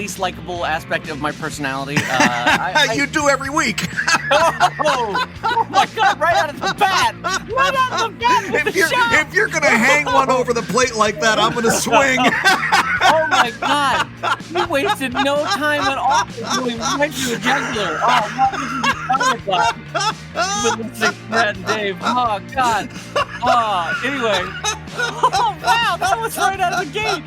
least likable aspect of my personality. You do every week. Oh my God! Right out of the bat! Right out of the bat with the shot! If you're gonna hang one over the plate like that, I'm gonna swing. Oh my God! You wasted no time at all doing right to the jugular. Oh, this is the comic with the 6th Brad and Dave. Oh God! Oh, anyway. Oh wow, that was right out of the gate.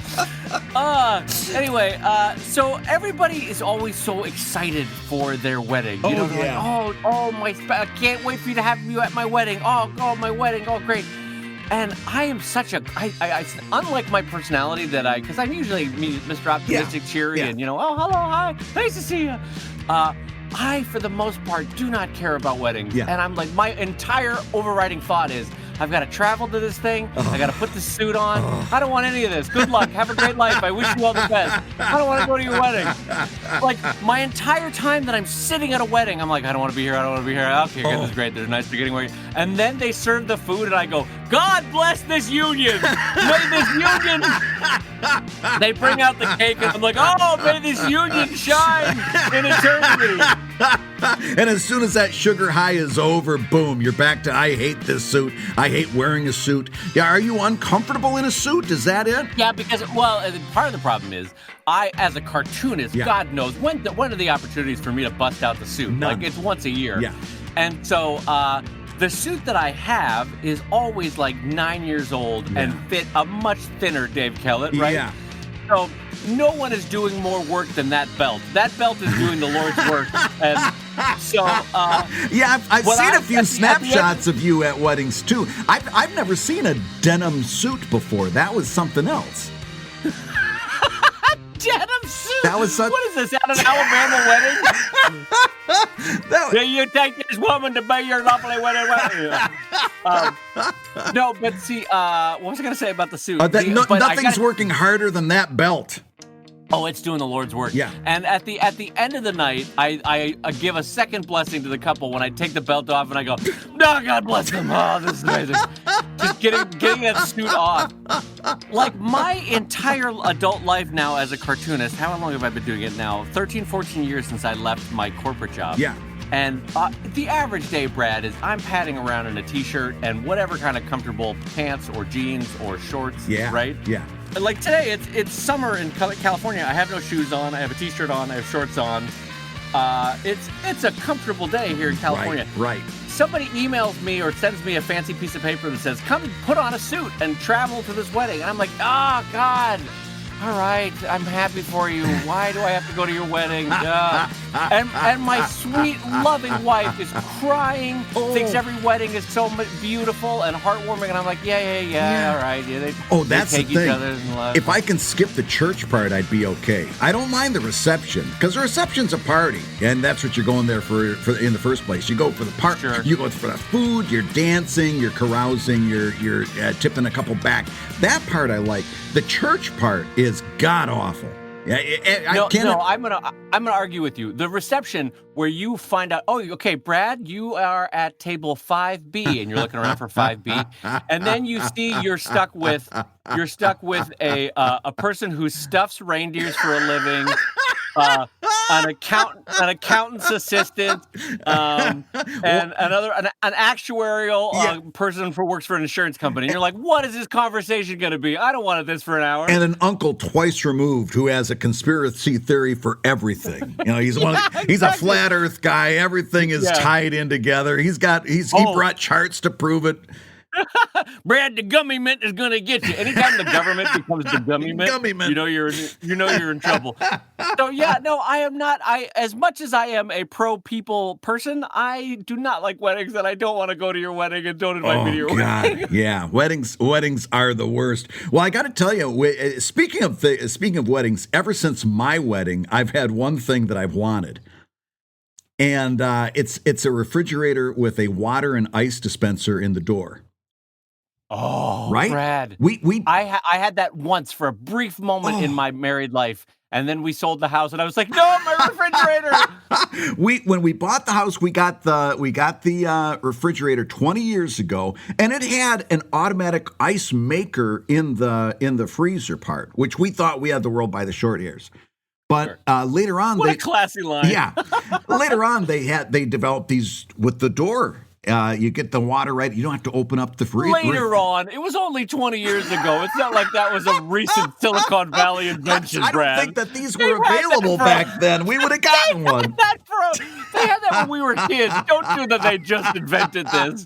Anyway, so everybody is always so excited for their wedding. You know, they're like, I can't wait for you to have you at my wedding. Oh, my wedding. Oh, great. And I am such a, unlike my personality because I'm usually Mr. Optimistic, cheery, and, oh, hello, hi, nice to see you. I, for the most part, do not care about weddings. Yeah. And I'm like, my entire overriding thought is, I've got to travel to this thing. I got to put the suit on. I don't want any of this. Good luck. Have a great life. I wish you all the best. I don't want to go to your wedding. Like, my entire time that I'm sitting at a wedding, I'm like, I don't want to be here. I don't want to be here. Okay, good. This is great. There's a nice beginning. And then they serve the food, and I go, God bless this union. May this union. They bring out the cake, and I'm like, oh, may this union shine in eternity. And as soon as that sugar high is over, boom, you're back to, I hate this suit. I hate wearing a suit. Yeah, are you uncomfortable in a suit? Is that it? Yeah, because, part of the problem is, I, as a cartoonist, God knows, when are the opportunities for me to bust out the suit? None. Like, it's once a year. Yeah. And so, the suit that I have is always like 9 years old and fit a much thinner Dave Kellett, right? Yeah. So no one is doing more work than that belt. That belt is doing the Lord's work. And so, I've seen a few snapshots of you at weddings too. I've never seen a denim suit before. That was something else. Denim suit? That was such... What is this, at an Alabama wedding? Do you take this woman to be your lovely wedding? No, but see, what was I going to say about the suit? Nothing's working harder than that belt. Oh, it's doing the Lord's work. Yeah. And at the end of the night, I give a second blessing to the couple when I take the belt off and I go, no, God bless them. Oh, this is amazing. Just getting that suit off. Like my entire adult life now as a cartoonist, how long have I been doing it now? 13, 14 years since I left my corporate job. Yeah. And the average day, Brad, is I'm padding around in a t-shirt and whatever kind of comfortable pants or jeans or shorts, right? Yeah. Like today, it's summer in California. I have no shoes on. I have a t-shirt on. I have shorts on. It's a comfortable day here in California. Right. Somebody emails me or sends me a fancy piece of paper that says, come put on a suit and travel to this wedding. And I'm like, oh, God. All right, I'm happy for you. Why do I have to go to your wedding? And my sweet, loving wife is crying, thinks every wedding is so beautiful and heartwarming, and I'm like, yeah, all right. Yeah, that's they take the thing. Each other in love. If I can skip the church part, I'd be okay. I don't mind the reception, because the reception's a party, and that's what you're going there for in the first place. You go for the party, you go for the food, you're dancing, you're carousing, you're tipping a couple back. That part I like. The church part is god awful. I'm gonna argue with you. The reception where you find out, oh, okay, Brad, you are at table 5B, and you're looking around for 5B, and then you see you're stuck with a person who stuffs reindeers for a living. An accountant's assistant, and an actuarial person who works for an insurance company. And you're like, what is this conversation going to be? I don't want this for an hour. And an uncle twice removed who has a conspiracy theory for everything. He's he's a flat Earth guy. Everything is tied in together. He brought charts to prove it. Brad, the gummy mint is going to get you. Anytime the government becomes the gummy mint, you know you're in trouble. So I am not. As much as I am a pro people person, I do not like weddings, and I don't want to go to your wedding, and don't invite me to your wedding. Yeah, weddings are the worst. Well, I got to tell you, speaking of weddings, ever since my wedding, I've had one thing that I've wanted. And it's a refrigerator with a water and ice dispenser in the door. Oh, right, Brad. I had that once for a brief moment in my married life, and then we sold the house, and I was like, no, my refrigerator. When we bought the house, we got the refrigerator 20 years ago, and it had an automatic ice maker in the freezer part, which we thought we had the world by the short hairs. But later on, what a classy line. Yeah. Later on, they developed these with the door. You get the water right. You don't have to open up the freezer. Later on, it was only 20 years ago. It's not like that was a recent Silicon Valley invention, I don't Brad. think that these were available back then. We would have gotten one. They had that when we were kids. Don't do that. They just invented this.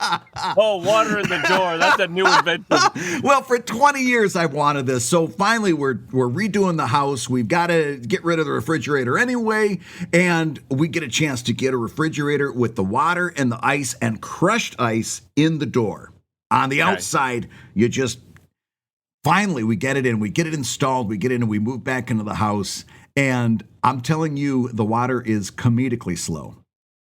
Oh, water in the door. That's a new invention. Well, for 20 years, I've wanted this. So finally, we're redoing the house. We've got to get rid of the refrigerator anyway. And we get a chance to get a refrigerator with the water and the ice and crushed ice in the door. On the outside, finally, we get it in. We get it installed. We get in and we move back into the house. And I'm telling you, the water is comedically slow.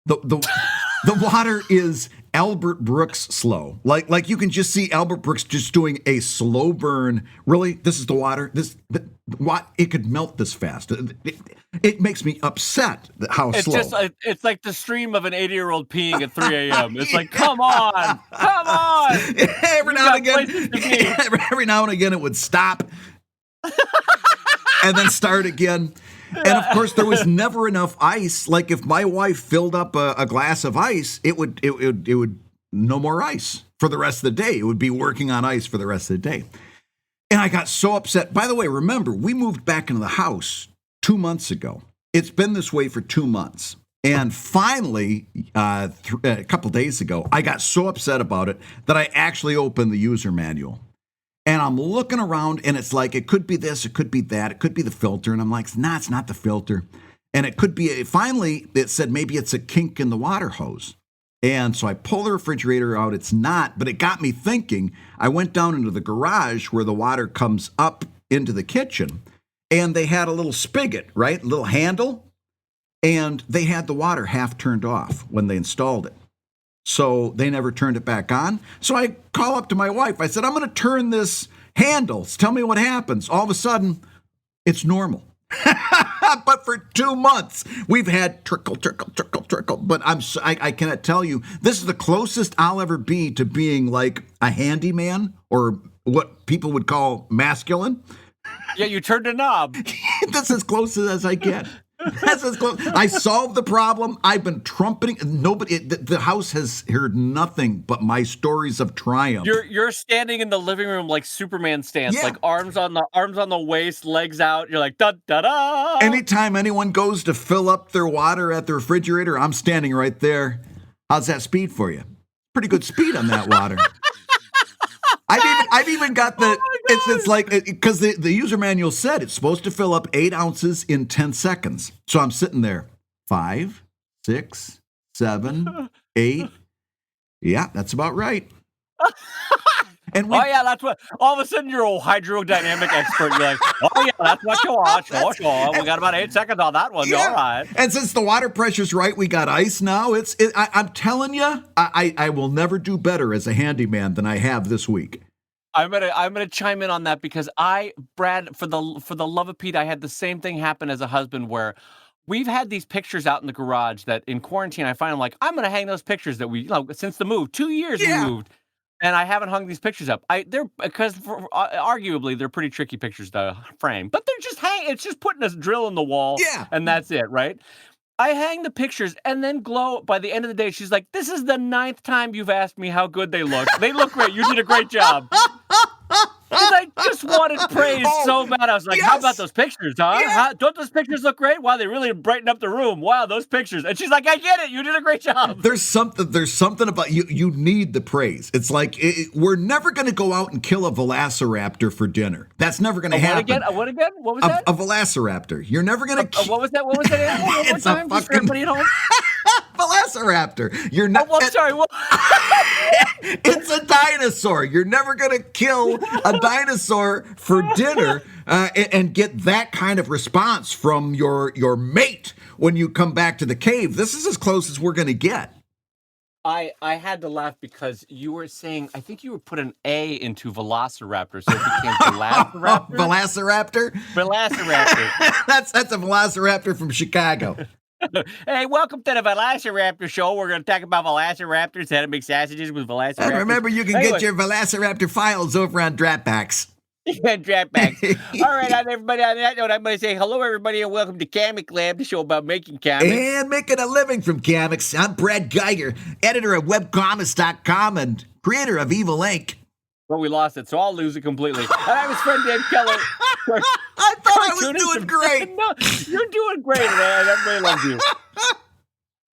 The water is Albert Brooks slow. Like you can just see Albert Brooks just doing a slow burn. Really, this is the water. It could melt this fast. It makes me upset how slow. It's like the stream of an 80-year-old peeing at 3 a.m. It's like, come on. Every now and again, it would stop and then start again. And of course, there was never enough ice. Like if my wife filled up a glass of ice, it would no more ice for the rest of the day. It would be working on ice for the rest of the day. And I got so upset. By the way, remember, we moved back into the house 2 months ago. It's been this way for 2 months. And finally, a couple days ago, I got so upset about it that I actually opened the user manual. And I'm looking around, and it's like, it could be this, it could be that, it could be the filter. And I'm like, nah, it's not the filter. And it could be, finally, it said maybe it's a kink in the water hose. And so I pull the refrigerator out. It's not, but it got me thinking. I went down into the garage where the water comes up into the kitchen, and they had a little spigot, right? A little handle. And they had the water half turned off when they installed it. So they never turned it back on. So I call up to my wife. I said, I'm going to turn this handle. Tell me what happens. All of a sudden, it's normal. But for 2 months, we've had trickle. But I cannot tell you, this is the closest I'll ever be to being like a handyman or what people would call masculine. Yeah, you turned a knob. That's as close as I get. That's as close. I solved the problem. I've been trumpeting. The house has heard nothing but my stories of triumph. You're standing in the living room like Superman stance, like arms on the waist, legs out. You're like da da da. Anytime anyone goes to fill up their water at the refrigerator, I'm standing right there. How's that speed for you? Pretty good speed on that water. I've even got the, it's like, because the user manual said it's supposed to fill up 8 ounces in 10 seconds. So I'm sitting there, 5, 6, 7, 8. Yeah, that's about right. And that's what, all of a sudden you're a hydrodynamic expert. You're like, oh yeah, that's what you want. Sure. We got about 8 seconds on that one. Yeah. All right. And since the water pressure's right, we got ice now. I'm telling you, I will never do better as a handyman than I have this week. I'm gonna chime in on that because Brad, for the love of Pete, I had the same thing happen as a husband where we've had these pictures out in the garage that in quarantine I find I'm gonna hang those pictures that we, since the move, 2 years we moved. And I haven't hung these pictures up. Arguably they're pretty tricky pictures to frame, but they're just it's just putting a drill in the wall, and that's it, right? I hang the pictures, and then Glow, by the end of the day, she's like, "This is the 9th time you've asked me how good they look. They look great. You did a great job." Because I just wanted praise so bad. I was like, how about those pictures, huh? Yeah. Don't those pictures look great? Wow, they really brighten up the room. Wow, those pictures. And she's like, I get it. You did a great job. There's something about you. You need the praise. It's like, we're never going to go out and kill a velociraptor for dinner. That's never going to happen. What again? What was that? A velociraptor. You're never going to What was that? What was that animal? One more time, just for everybody at home. Velociraptor. You're not. Oh, well, sorry. Well, it's a dinosaur. You're never going to kill a dinosaur for dinner and get that kind of response from your mate when you come back to the cave. This is as close as we're going to get. I had to laugh because you were saying, I think you were put an A into Velociraptor, so it became Velociraptor. Velociraptor. That's a Velociraptor from Chicago. Hey, welcome to the Velociraptor show. We're going to talk about Velociraptors, how to make sausages with Velociraptors. And remember, you can get your Velociraptor files over on Dropbox. And draft bags. All right, everybody. On that note, I'm going to say hello, everybody, and welcome to ComicLab, the show about making comics. And making a living from comics. I'm Brad Geiger, editor of Webcomics.com and creator of Evil Inc. Well, we lost it, so I'll lose it completely. And I'm his friend Dave Keller. I thought I was doing great. No, you're doing great, man. Everybody loves you.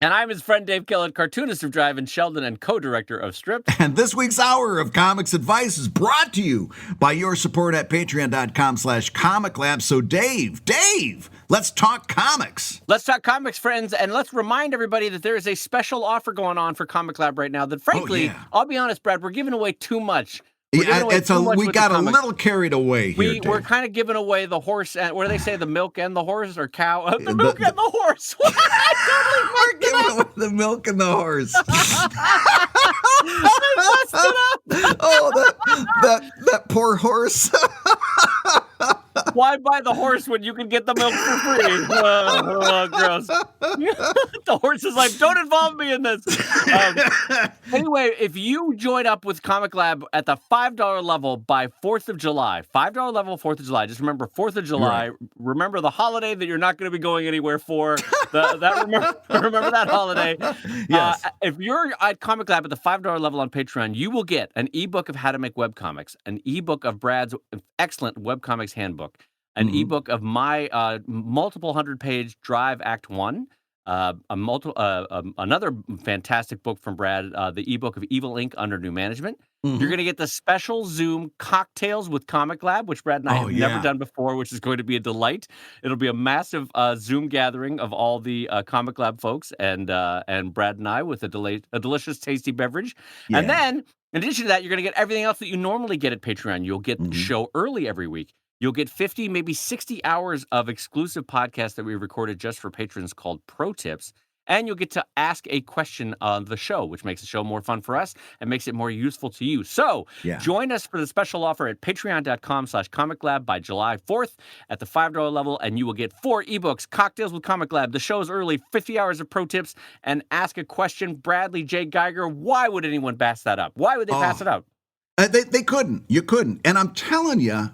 And I'm his friend Dave Keller, cartoonist of Drive and Sheldon and co-director of Strip. And this week's hour of comics advice is brought to you by your support at patreon.com/ComicLab. So Dave, let's talk comics. Let's talk comics, friends, and let's remind everybody that there is a special offer going on for ComicLab right now that, frankly, I'll be honest, Brad, we're giving away too much. We got a little carried away here. We're kind of giving away the horse, and what do they say, the milk and the horse, or cow? The milk and the horse. We're giving away the milk and the horse. I messed it up. Oh, that poor horse. Why buy the horse when you can get the milk for free? Gross. The horse is like, don't involve me in this. Anyway, if you join up with ComicLab at the $5 level by 4th of July, $5 level, 4th of July, just remember 4th of July, remember the holiday that you're not going to be going anywhere for. Remember that holiday. Yes. If you're at ComicLab at the $5 level on Patreon, you will get an ebook of how to make webcomics, an ebook of Brad's excellent Webcomics Handbook, an ebook of my multiple 100-page Drive Act 1, another fantastic book from Brad, the ebook of Evil Inc. Under New Management. You're going to get the special Zoom Cocktails with ComicLab, which Brad and I have never done before, which is going to be a delight. It'll be a massive Zoom gathering of all the ComicLab folks and Brad and I with a delicious, tasty beverage. Yeah. And then, in addition to that, you're going to get everything else that you normally get at Patreon. You'll get the show early every week. You'll get 50, maybe 60 hours of exclusive podcasts that we recorded just for patrons called ProTips. And you'll get to ask a question on the show, which makes the show more fun for us and makes it more useful to you. So join us for the special offer at patreon.com/ComicLab by July 4th at the $5 level, and you will get 4 ebooks, Cocktails with ComicLab, the show's early, 50 hours of pro tips, and ask a question. Bradley J. Geiger, why would anyone pass that up? Why would they pass it up? They couldn't. You couldn't. And I'm telling you,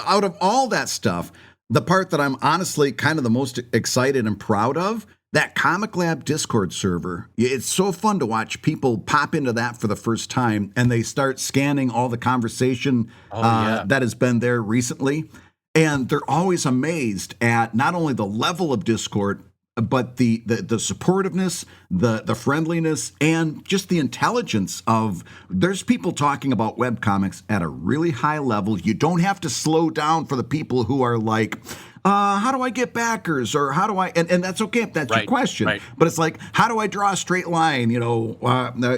out of all that stuff, the part that I'm honestly kind of the most excited and proud of, that ComicLab Discord server. It's so fun to watch people pop into that for the first time, and they start scanning all the conversation that has been there recently. And they're always amazed at not only the level of Discord, but the supportiveness, the friendliness, and just the intelligence of, there's people talking about webcomics at a really high level. You don't have to slow down for the people who are like, how do I get backers? Or how do I, and that's okay if that's your question, but it's like, how do I draw a straight line? You know,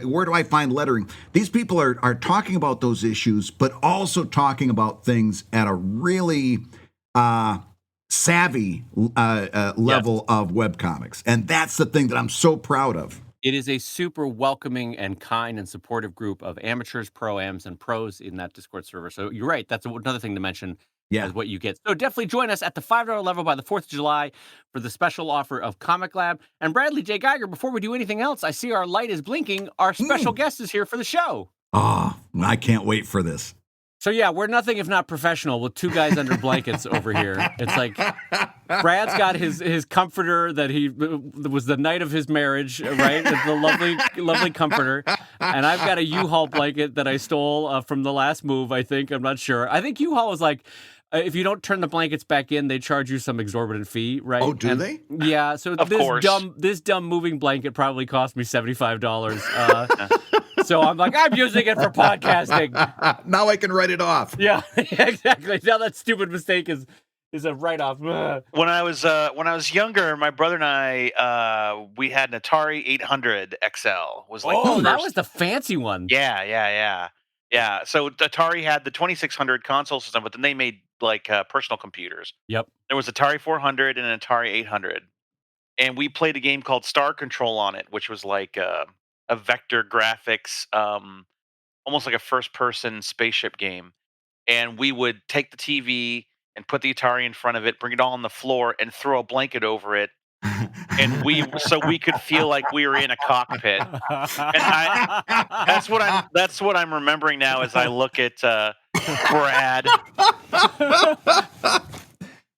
where do I find lettering? These people are talking about those issues, but also talking about things at a really, savvy level of webcomics. And that's the thing that I'm so proud of. It is a super welcoming and kind and supportive group of amateurs, pro-ams, and pros in that Discord server. So you're right. That's another thing to mention as what you get. So definitely join us at the $5 level by the 4th of July for the special offer of ComicLab. And Bradley J. Geiger, before we do anything else, I see our light is blinking. Our special guest is here for the show. Oh, I can't wait for this. So yeah, we're nothing if not professional with 2 guys under blankets over here. It's like Brad's got his comforter that was the night of his marriage, right? It's the lovely comforter. And I've got a U-Haul blanket that I stole from the last move, I think. I'm not sure. I think U-Haul was like, if you don't turn the blankets back in, they charge you some exorbitant fee, right? Oh, do they? Yeah. So this dumb moving blanket probably cost me $75. So I'm like, I'm using it for podcasting. Now I can write it off. Yeah, exactly. Now that stupid mistake is a write-off. When I was younger, my brother and I we had an Atari 800 XL. That was the fancy one. Yeah. So Atari had the 2600 console system, but then they made like personal computers. Yep. There was Atari 400 and an Atari 800, and we played a game called Star Control on it, which was like a vector graphics, almost like a first-person spaceship game. And we would take the TV and put the Atari in front of it, bring it all on the floor, and throw a blanket over it. And so we could feel like we were in a cockpit. And that's what I'm remembering now as I look at Brad.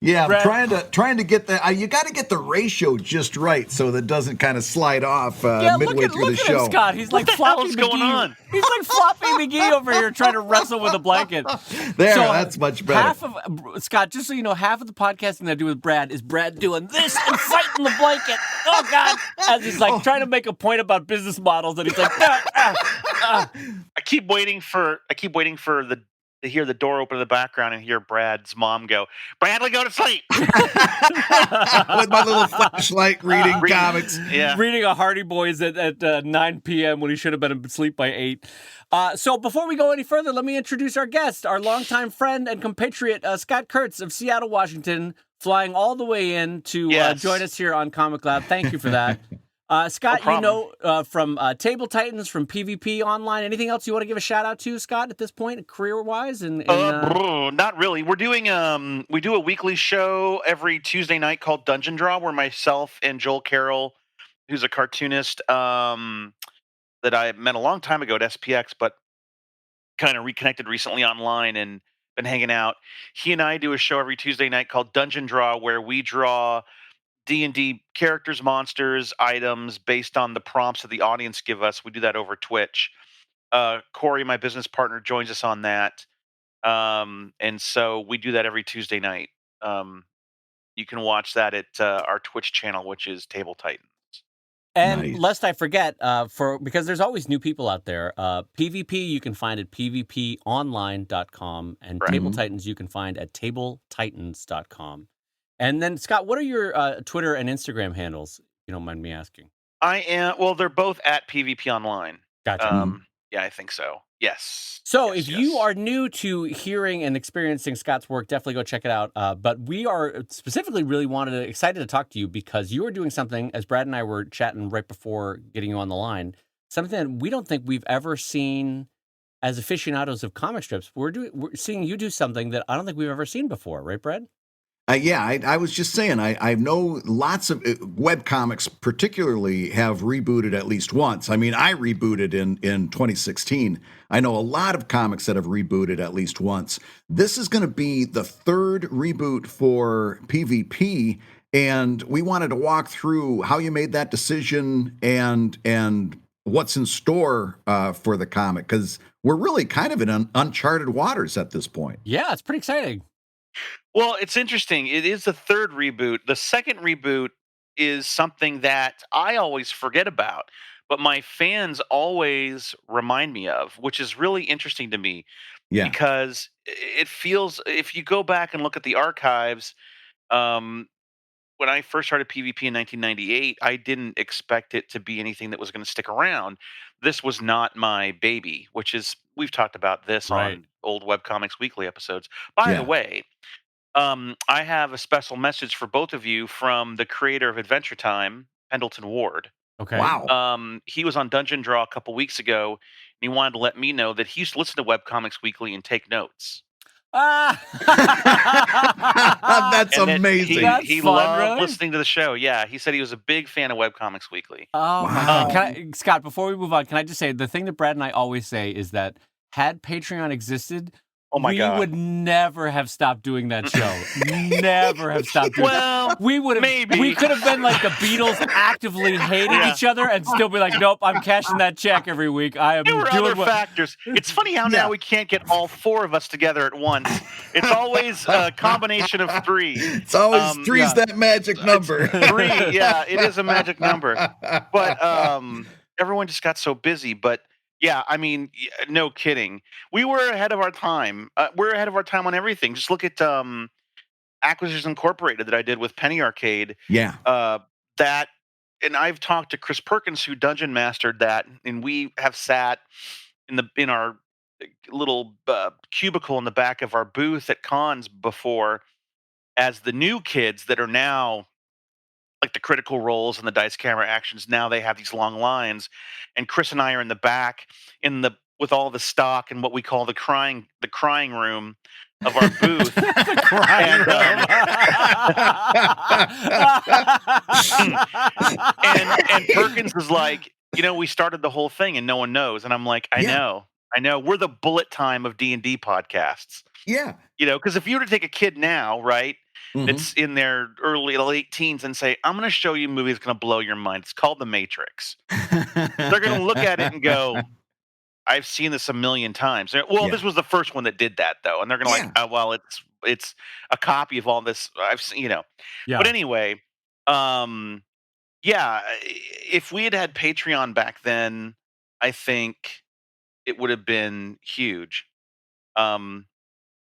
Yeah, I'm Brad- trying to get the. You got to get the ratio just right so that it doesn't kind of slide off midway through the look show. at him, Scott. He's like the hell Floppy is McGee. going on? He's like Floppy McGee over here trying to wrestle with a blanket. There, So, that's much better. Half of Scott, just so you know, half of the podcasting that I do with Brad is Brad doing this and fighting the blanket. Oh God! As he's like trying to make a point about business models, and he's like, I keep waiting for to hear the door open in the background and hear Brad's mom go, "Bradley, go to sleep." With my little flashlight reading comics. Yeah. reading a Hardy Boys at 9 p.m. when he should have been asleep by 8. So before we go any further, let me introduce our guest, our longtime friend and compatriot, Scott Kurtz of Seattle, Washington, flying all the way in to join us here on ComicLab. Thank you for that. Scott, No you know from Table Titans, from PvP Online. Anything else you want to give a shout out to, Scott, at this point, career-wise? Not really. We're doing we do a weekly show every Tuesday night called Dungeon Draw, where myself and Joel Carroll, who's a cartoonist that I met a long time ago at SPX, but kind of reconnected recently online and been hanging out. He and I do a show every Tuesday night called Dungeon Draw, where we draw D&D characters, monsters, items based on the prompts that the audience give us. We do that over Twitch. Corey, my business partner, joins us on that. And so we do that every Tuesday night. You can watch that at our Twitch channel, which is Table Titans. And Nice. lest I forget, because there's always new people out there, PvP you can find at pvponline.com, and Right. Table Titans you can find at tabletitans.com. And then, Scott, what are your Twitter and Instagram handles, if you don't mind me asking? They're both at PvP Online. Gotcha. Yeah, I think so. Yes. So Yes, if you yes. are new to hearing and experiencing Scott's work, definitely go check it out. But we are specifically really excited to talk to you because you are doing something, as Brad and I were chatting right before getting you on the line, something that we don't think we've ever seen as aficionados of comic strips. We're seeing you do something that I don't think we've ever seen before, right, Brad? I was just saying, I know lots of webcomics particularly have rebooted at least once. I mean, I rebooted in 2016. I know a lot of comics that have rebooted at least once. This is going to be the third reboot for PvP, and we wanted to walk through how you made that decision and what's in store for the comic, because we're really kind of in uncharted waters at this point. Yeah, it's pretty exciting. Well, it's interesting. It is the third reboot. The second reboot is something that I always forget about, but my fans always remind me of, which is really interesting to me. Yeah. Because it feels, if you go back and look at the archives, when I first started PvP in 1998, I didn't expect it to be anything that was going to stick around. This was not my baby, which is, we've talked about this Right. on old Webcomics Weekly episodes. By the way, I have a special message for both of you from the creator of Adventure Time, Pendleton Ward. Okay. Wow. He was on Dungeon Draw a couple weeks ago, and he wanted to let me know that he used to listen to Webcomics Weekly and take notes. That's And that amazing. That's he fun, loved really? listening to the show. Yeah, he said he was a big fan of Webcomics Weekly. Oh, my Wow. God. Scott, before we move on, can I just say the thing that Brad and I always say is that had Patreon existed, Oh my we God. would never have stopped doing that show. Never have stopped doing Well, we would have maybe. we could have been like the Beatles actively hating Yeah. each other and still be like, nope, I'm cashing that check every week. I am there were doing other what factors. It's funny how Yeah. now we can't get all four of us together at once. It's always a combination of three. It's always three's yeah. that magic number. Three, yeah, it is a magic number. But everyone just got so busy. But yeah, I mean, no kidding. We were ahead of our time. We're ahead of our time on everything. Just look at Acquisitions Incorporated that I did with Penny Arcade. Yeah. That, and I've talked to Chris Perkins, who dungeon mastered that, and we have sat in our little cubicle in the back of our booth at cons before, as the new kids that are now like the critical roles and the dice camera actions. Now they have these long lines, and Chris and I are in the back with all the stock and what we call the crying room of our booth. And Perkins is like, we started the whole thing and no one knows. And I'm like, I Yeah. know. I know we're the bullet time of D&D podcasts. Yeah. Because if you were to take a kid now, right, Mhm. that's in their late teens and say, I'm going to show you a movie that's going to blow your mind. It's called The Matrix. They're going to look at it and go, I've seen this a million times. Well, Yeah. this was the first one that did that, though. And they're going to Yeah. oh, well, it's a copy of all this. I've seen, Yeah. But anyway, if we had had Patreon back then, I think it would have been huge.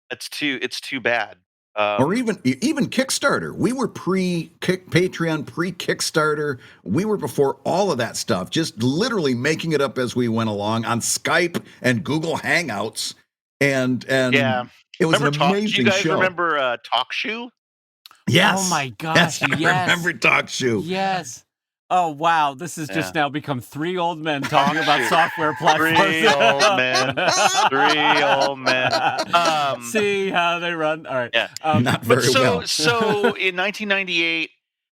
It's too bad. Or even Kickstarter. We were Patreon, pre-Kickstarter. We were before all of that stuff, just literally making it up as we went along on Skype and Google Hangouts. And yeah, it was remember an amazing do you guys show. remember TalkShoe? Yes. Oh my gosh, I remember TalkShoe. Yes. Oh wow, this has just now become three old men talking about software platforms. Three old men. Three old men. See how they run. All right. Yeah. Not very well. So in 1998,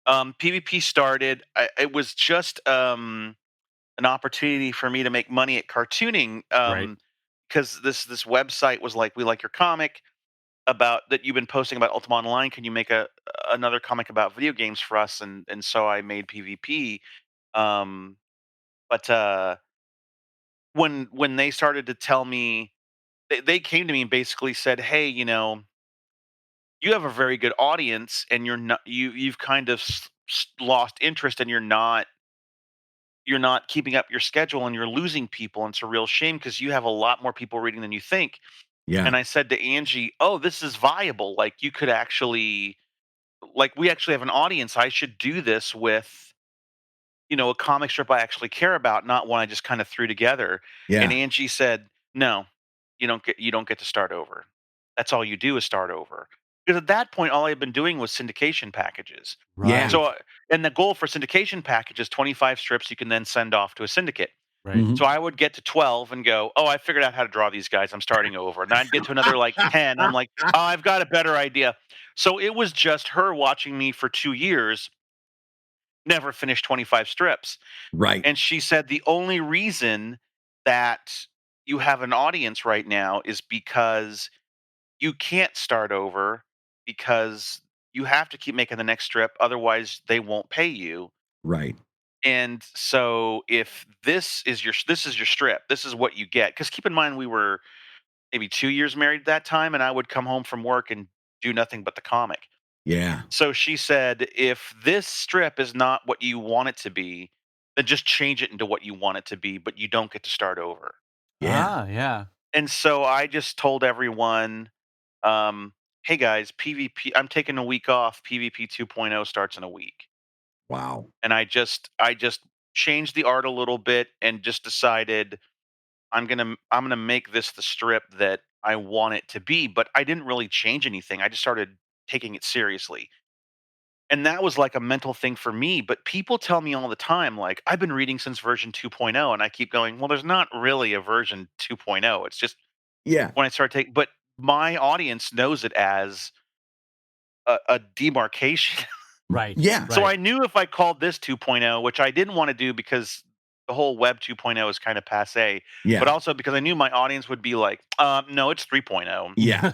PvP started. It was just an opportunity for me to make money at cartooning. Right. Because this website was like, we like your comic about that you've been posting about Ultima Online. Can you make another comic about video games for us? And so I made PvP. But when they started to tell me, they came to me and basically said, hey, you have a very good audience, and you've kind of lost interest, and you're not keeping up your schedule, and you're losing people, and it's a real shame because you have a lot more people reading than you think. Yeah. And I said to Angie, oh, this is viable. Like, you could actually, we actually have an audience. I should do this with, a comic strip I actually care about, not one I just kind of threw together. Yeah. And Angie said, no, you don't get to start over. That's all you do is start over. Because at that point, all I had been doing was syndication packages. Right. Yeah. So, and the goal for syndication packages, 25 strips you can then send off to a syndicate. Right. Mhm. So I would get to 12 and go, oh, I figured out how to draw these guys. I'm starting over. And I'd get to another 10. I'm like, oh, I've got a better idea. So it was just her watching me for 2 years, never finished 25 strips. Right. And she said the only reason that you have an audience right now is because you can't start over, because you have to keep making the next strip. Otherwise, they won't pay you. Right. And so if this is your strip, this is what you get. Because keep in mind, we were maybe 2 years married at that time, and I would come home from work and do nothing but the comic. Yeah. So she said, if this strip is not what you want it to be, then just change it into what you want it to be, but you don't get to start over. Yeah. Yeah. And so I just told everyone, hey guys, PvP, I'm taking a week off. PvP 2.0 starts in a week. Wow. And I just changed the art a little bit and just decided I'm gonna make this the strip that I want it to be. But I didn't really change anything. I just started taking it seriously. And that was like a mental thing for me. But people tell me all the time, like, I've been reading since version 2.0, and I keep going, well, there's not really a version 2.0. It's just Yeah. when I start taking, but my audience knows it as a demarcation. Right. Yeah. So I knew if I called this 2.0, which I didn't want to do because the whole web 2.0 is kind of passe, Yeah. but also because I knew my audience would be like, no, it's 3.0. Yeah.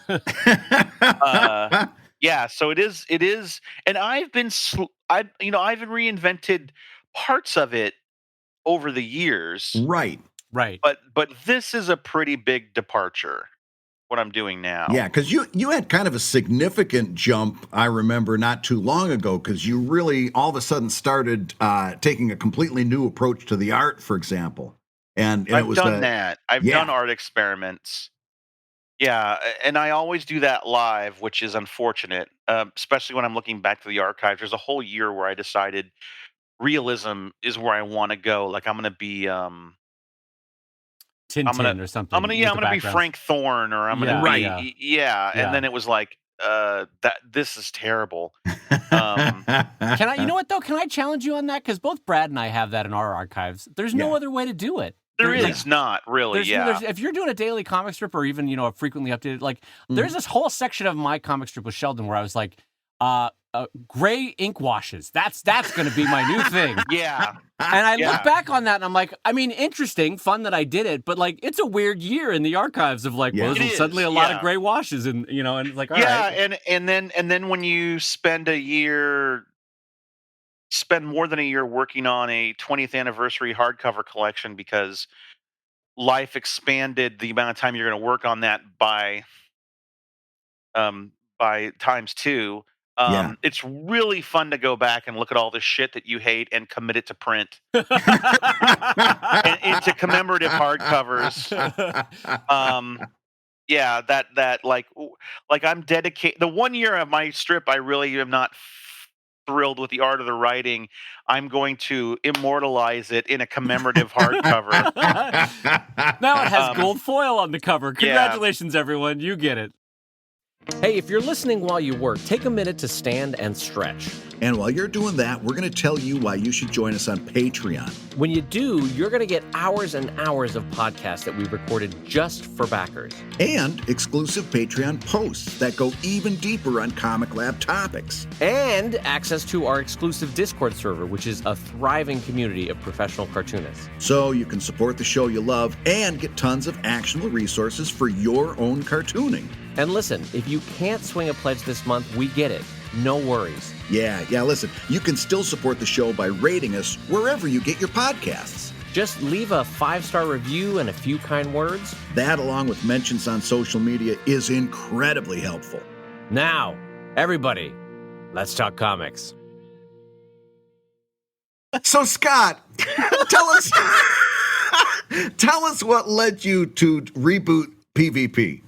Yeah, so it is, and I've reinvented parts of it over the years, Right. Right. but this is a pretty big departure, what I'm doing now. Yeah, because you had kind of a significant jump, I remember, not too long ago, because you really all of a sudden started taking a completely new approach to the art, for example. And I've it was done that. I've yeah. done art experiments. Yeah, and I always do that live, which is unfortunate, especially when I'm looking back to the archives. There's a whole year where I decided realism is where I want to go. Like, I'm going to be Tintin or something. I'm gonna be Frank Thorne, or I'm gonna be Yeah. And then it was like that this is terrible. Can I? You know what though? Can I challenge you on that? Because both Brad and I have that in our archives. There's no other way to do it. There is not really. There's, if you're doing a daily comic strip or even a frequently updated, there's this whole section of my comic strip with Sheldon where I was like, gray ink washes. That's going to be my new thing. Yeah. And I Yeah. look back on that and I'm like, I mean, interesting, fun that I did it, but like, it's a weird year in the archives of like, Yeah. well, It there's suddenly is, a lot of yeah. gray washes and, you know, and it's like, all right. And then when you spend more than a year working on a 20th anniversary hardcover collection because life expanded the amount of time you're going to work on that by times two. Yeah. It's really fun to go back and look at all the shit that you hate and commit it to print and into commemorative hardcovers. Yeah, that like I'm dedicated. The 1 year of my strip, I really am not thrilled with the art of the writing. I'm going to immortalize it in a commemorative hardcover. Now it has gold foil on the cover. Yeah. Congratulations, everyone. You get it. Hey, if you're listening while you work, take a minute to stand and stretch. And while you're doing that, we're going to tell you why you should join us on Patreon. When you do, you're going to get hours and hours of podcasts that we've recorded just for backers. And exclusive Patreon posts that go even deeper on ComicLab topics. And access to our exclusive Discord server, which is a thriving community of professional cartoonists. So you can support the show you love and get tons of actionable resources for your own cartooning. And listen, if you can't swing a pledge this month, we get it. No worries. Yeah, listen, you can still support the show by rating us wherever you get your podcasts. Just leave a 5-star review and a few kind words. That, along with mentions on social media, is incredibly helpful. Now, everybody, let's talk comics. So, Scott, tell us what led you to reboot PvP.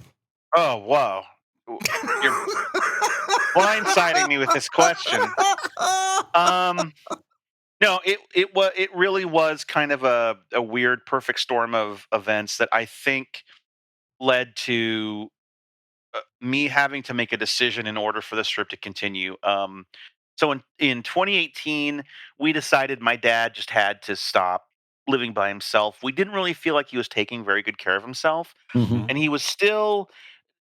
Oh, wow. You're blindsiding me with this question. No, it really was kind of a weird perfect storm of events that I think led to me having to make a decision in order for the strip to continue. So in 2018, we decided my dad just had to stop living by himself. We didn't really feel like he was taking very good care of himself, and he was still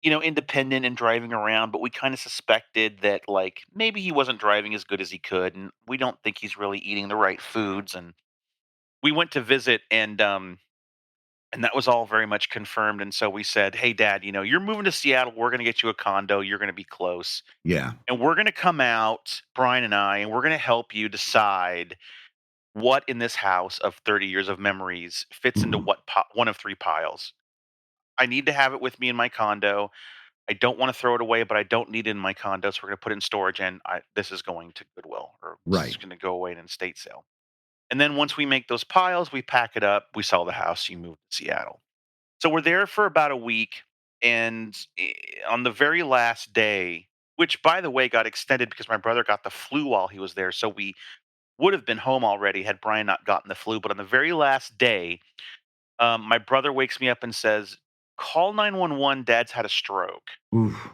independent and driving around, but we kind of suspected that like maybe he wasn't driving as good as he could, and we don't think he's really eating the right foods. And we went to visit, and that was all very much confirmed. And so we said, "Hey, Dad, you're moving to Seattle. We're going to get you a condo. You're going to be close, Yeah. and we're going to come out, Brian and I, and we're going to help you decide what in this house of 30 years of memories fits into what one of three piles. I need to have it with me in my condo. I don't want to throw it away, but I don't need it in my condo, so we're going to put it in storage, and this is going to Goodwill, or this is Right. going to go away in an estate sale. And then once we make those piles, we pack it up, we sell the house, you move to Seattle." So we're there for about a week, and on the very last day, which by the way got extended because my brother got the flu while he was there, so we would have been home already had Brian not gotten the flu. But on the very last day, my brother wakes me up and says, "Call 911. Dad's had a stroke." Oof.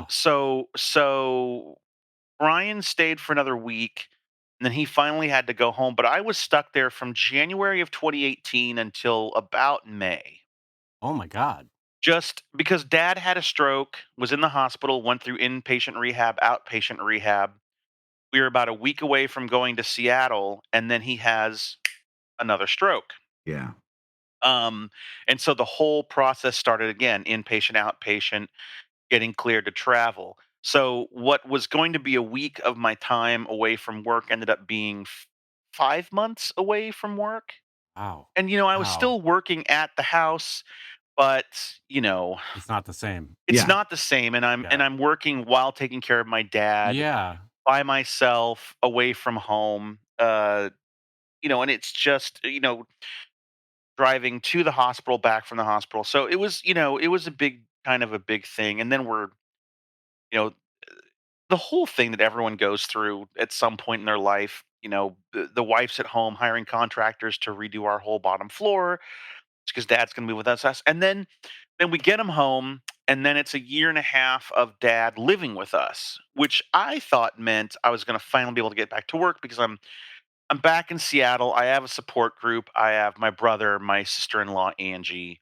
So Brian stayed for another week, and then he finally had to go home. But I was stuck there from January of 2018 until about May, Oh my God. just because Dad had a stroke, was in the hospital, went through inpatient rehab, outpatient rehab. We were about a week away from going to Seattle, and then he has another stroke. Yeah. And so the whole process started again, inpatient, outpatient, getting cleared to travel. So what was going to be a week of my time away from work ended up being 5 months away from work. Wow. And I was Wow. still working at the house, but It's not the same. it's Yeah. not the same. And I'm working while taking care of my dad Yeah. by myself, away from home. And it's just driving to the hospital, back from the hospital. So it was a big thing. And then you know, the whole thing that everyone goes through at some point in their life. The wife's at home hiring contractors to redo our whole bottom floor because Dad's going to move with us. And then we get him home, and then it's a year and a half of Dad living with us, which I thought meant I was going to finally be able to get back to work because I'm back in Seattle. I have a support group. I have my brother, my sister-in-law Angie,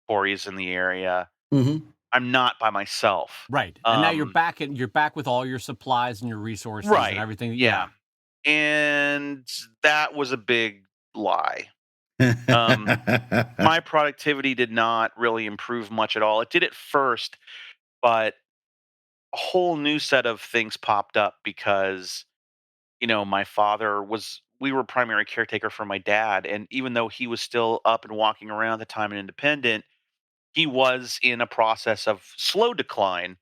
Corey's in the area. Mm-hmm. I'm not by myself. Right. And now you're back with all your supplies and your resources and Right. everything. Yeah. And that was a big lie. My productivity did not really improve much at all. It did at first, but a whole new set of things popped up because, my father we were primary caretaker for my dad. And even though he was still up and walking around at the time and independent, he was in a process of slow decline.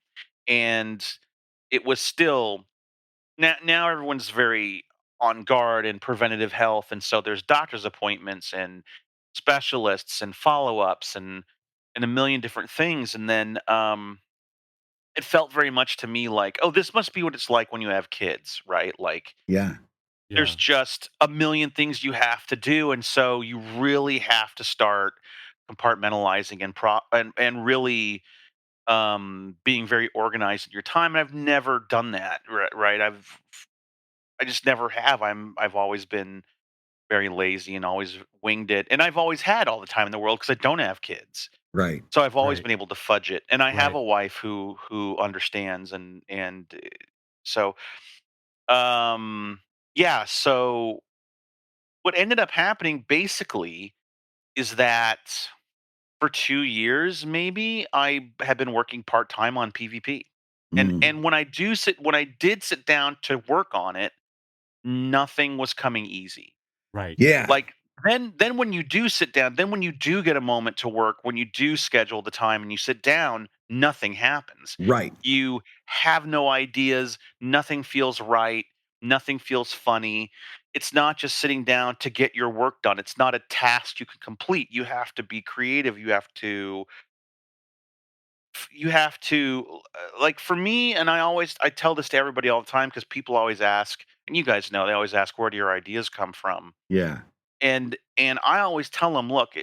And it was still, now everyone's very on guard and preventative health. And so there's doctor's appointments and specialists and follow-ups and a million different things. And then it felt very much to me like, oh, this must be what it's like when you have kids, right? Like Yeah. there's Yeah. just a million things you have to do. And so you really have to start compartmentalizing and really being very organized in your time. And I've never done that, right? I just never have. I've always been very lazy and always winged it. And I've always had all the time in the world because I don't have kids. Right. So I've always Right. been able to fudge it. And I have Right. a wife who understands so um yeah, so what ended up happening basically is that for 2 years maybe I had been working part-time on PvP. And Mm. and when I did sit down to work on it, nothing was coming easy. Right. Yeah. Like, then when you do sit down, then when you do get a moment to work, when you do schedule the time and you sit down, nothing happens. Right. You have no ideas, nothing feels right, nothing feels funny. It's not just sitting down to get your work done. It's not a task you can complete. You have to be creative. You have to like for me, and I tell this to everybody all the time because people always ask, and you guys know, they always ask, where do your ideas come from? Yeah. And I always tell them, look,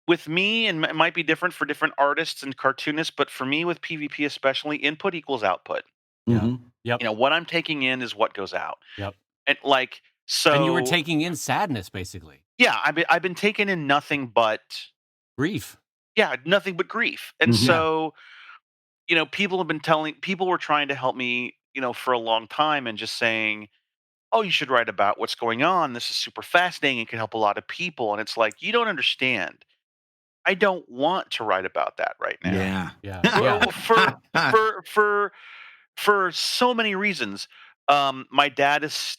with me, and it might be different for different artists and cartoonists, but for me with PvP especially, input equals output. Yeah. Hmm. Yep. What I'm taking in is what goes out. Yep. And like And you were so taking in sadness, basically. yeah, I've been taking in nothing but Grief. nothing but grief. And Hmm. Yeah. so, people were trying to help me, for a long time and just saying, oh, you should write about what's going on. This is super fascinating. It can help a lot of people. And it's like, you don't understand. I don't want to write about that right now. Yeah. Yeah. Yeah. For for so many reasons. My dad is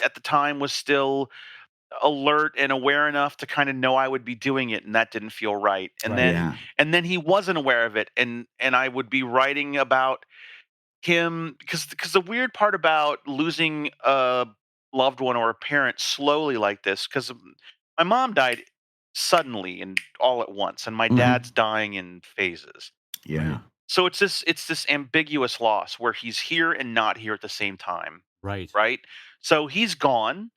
at the time was still alert and aware enough to kind of know I would be doing it, and that didn't feel right. And Right. then Yeah. and then he wasn't aware of it, and I would be writing about him because the weird part about losing a loved one or a parent slowly like this, because my mom died suddenly and all at once, and my dad's Hmm. dying in phases. Yeah. Right. So it's this ambiguous loss where he's here and not here at the same time, Right. right? So he's gone.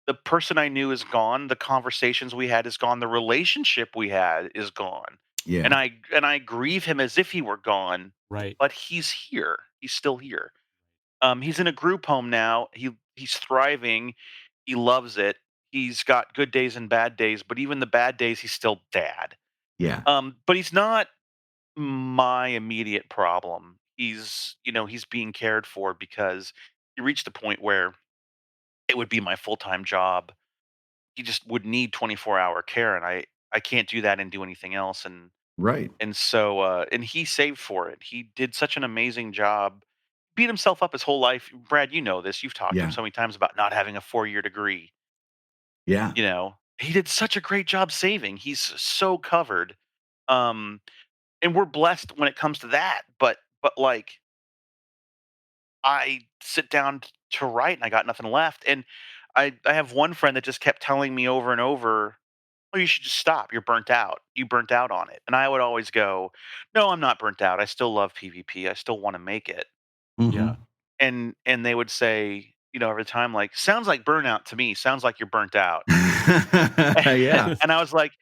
The person I knew is gone. The conversations we had is gone. The relationship we had is gone. And Yeah. I grieve him as if he were gone, Right. but he's here. He's still here. He's in a group home now. He's thriving. He loves it. He's got good days and bad days, but even the bad days, he's still dad. Yeah. But he's not my immediate problem. He's being cared for because he reached the point where it would be my full-time job. He just would need 24-hour care, and I can't do that and do anything else. Right. And so and he saved for it. He did such an amazing job. Beat himself up his whole life. Brad, you know this. You've talked to him Yeah. so many times about not having a 4-year degree. Yeah. He did such a great job saving. He's so covered. Um and we're blessed when it comes to that. But like I sit down to write and I got nothing left. And I have one friend that just kept telling me over and over, "Oh, you should just stop. You're burnt out. You burnt out on it." And I would always go, "No, I'm not burnt out. I still love PvP. I still want to make it." Yeah. Hmm. And they would say, every time, like, "Sounds like burnout to me. Sounds like you're burnt out." Yeah. And I was like,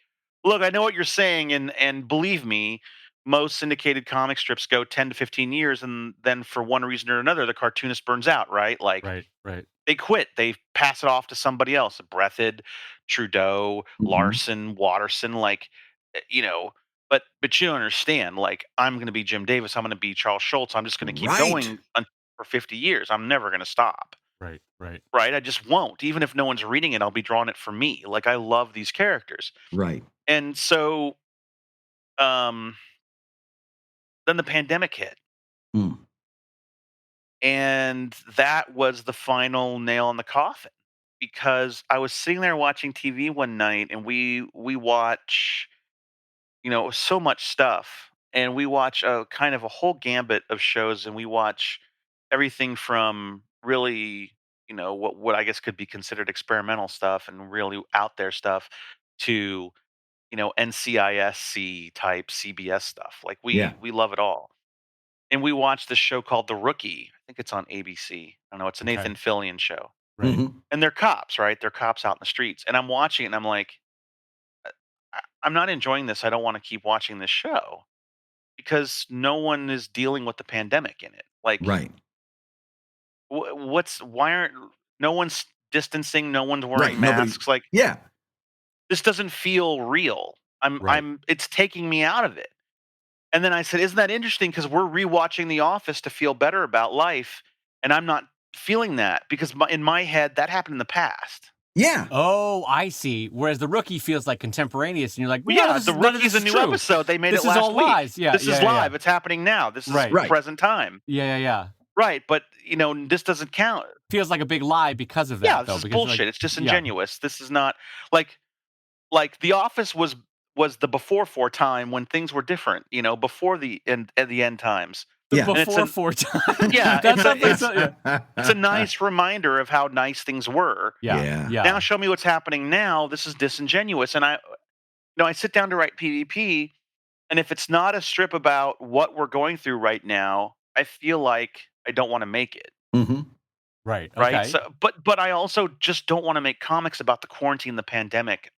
"Look, I know what you're saying, and believe me, most syndicated comic strips go 10 to 15 years, and then for one reason or another, the cartoonist burns out, right? Like Right. Right. they quit, they pass it off to somebody else. Breathed, Trudeau, Hmm. Larson, Watterson, like, eh, you know." But you don't understand. Like, I'm going to be Jim Davis. I'm going to be Charles Schultz. I'm just going to keep Right. going for 50 years. I'm never going to stop. Right. Right. Right? I just won't. Even if no one's reading it, I'll be drawing it for me. Like, I love these characters. Right. And so, um, then the pandemic hit. Hmm. And that was the final nail in the coffin, because I was sitting there watching TV one night, and we watch, so much stuff, and we watch a kind of a whole gambit of shows, and we watch everything from really, what I guess could be considered experimental stuff and really out there stuff, to NCISC type CBS stuff. Like, Yeah. we love it all. And we watched this show called The Rookie. I think it's on ABC. I don't know. It's a Okay. Nathan Fillion show. Right. Mhm. And they're cops, right? They're cops out in the streets. And I'm watching it, and I'm like, I'm not enjoying this. I don't want to keep watching this show, because no one is dealing with the pandemic in it. Like, Right. why aren't, no one's distancing, no one's Right. wearing Nobody. masks. Like, Yeah. this doesn't feel real. Right. It's taking me out of it. And then I said, isn't that interesting? Because we're rewatching The Office to feel better about life, and I'm not feeling that, because in my head that happened in the past. Yeah. Oh, I see. Whereas The Rookie feels like contemporaneous, and you're like, Well, no, yeah, this The is, none of Rookie's this a is new true. episode. They made This it is last all week. lies. Yeah, This yeah, is yeah, live. yeah. It's happening now. This is Right. Right. present time. Yeah. Right, but this doesn't count. Feels like a big lie because of that, Yeah, though. this is because you're bullshit. like, It's disingenuous. This is not like The Office was the before time when things were different. Before the end at the end times. Yeah. And it's before an- 4 times. Yeah, That it's sounds like a- It's a nice reminder of how nice things were. Yeah. Now show me what's happening now. This is disingenuous. And I sit down to write PvP, and if it's not a strip about what we're going through right now, I feel like I don't want to make it. Mhm. Right. Right. Okay. So, but I also just don't want to make comics about the quarantine, the pandemic.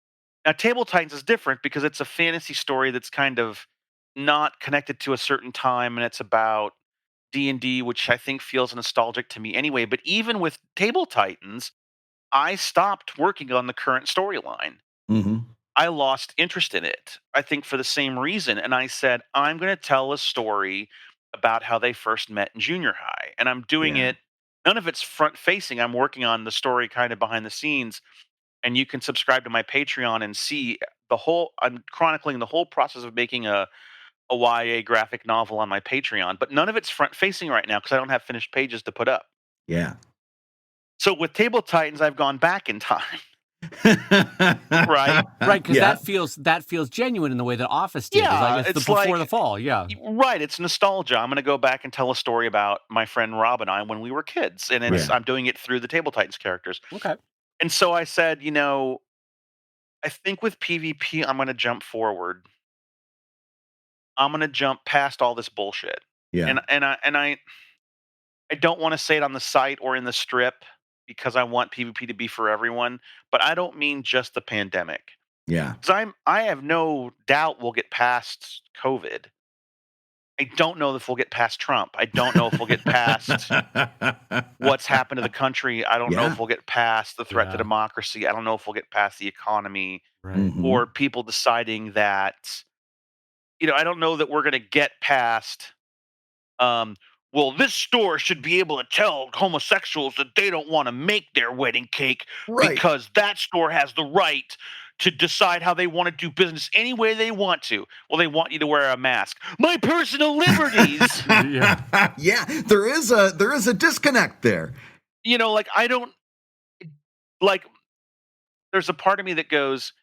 Now, Table Titans is different because it's a fantasy story that's kind of not connected to a certain time, and it's about D&D, which I think feels nostalgic to me anyway. But even with Table Titans, I stopped working on the current storyline. Mhm. I lost interest in it, I think, for the same reason. And I said, I'm going to tell a story about how they first met in junior high. And I'm doing Yeah. it, none of it's front facing. I'm working on the story kind of behind the scenes. And you can subscribe to my Patreon and see I'm chronicling the whole process of making a YA graphic novel on my Patreon. But none of it's front facing right now because I don't have finished pages to put up. Yeah. So with Table Titans, I've gone back in time. Right? Right, because Yeah. that feels genuine in the way that Office did. Yeah, It's it's the before like- the fall. Yeah. Right, it's nostalgia. I'm going to go back and tell a story about my friend Rob and I when we were kids, and Yeah. I'm doing it through the Table Titans characters. Okay. And so I said, I think with PvP, I'm going to jump forward. I'm going to jump past all this bullshit. Yeah. I don't want to say it on the site or in the strip because I want PvP to be for everyone, but I don't mean just the pandemic. Yeah. Because I have no doubt we'll get past COVID. I don't know if we'll get past Trump. I don't know if we'll get past what's happened to the country. I don't know Yeah. if we'll get past the threat Yeah. to democracy. I don't know if we'll get past the economy Right. Mhm. or people deciding that, I don't know that we're going to get past, well, this store should be able to tell homosexuals that they don't want to make their wedding cake Right. because that store has the right to decide how they want to do business any way they want to. Well, they want you to wear a mask. My personal liberties. Yeah. Yeah. There is a disconnect there. I don't like, there's a part of me that goes,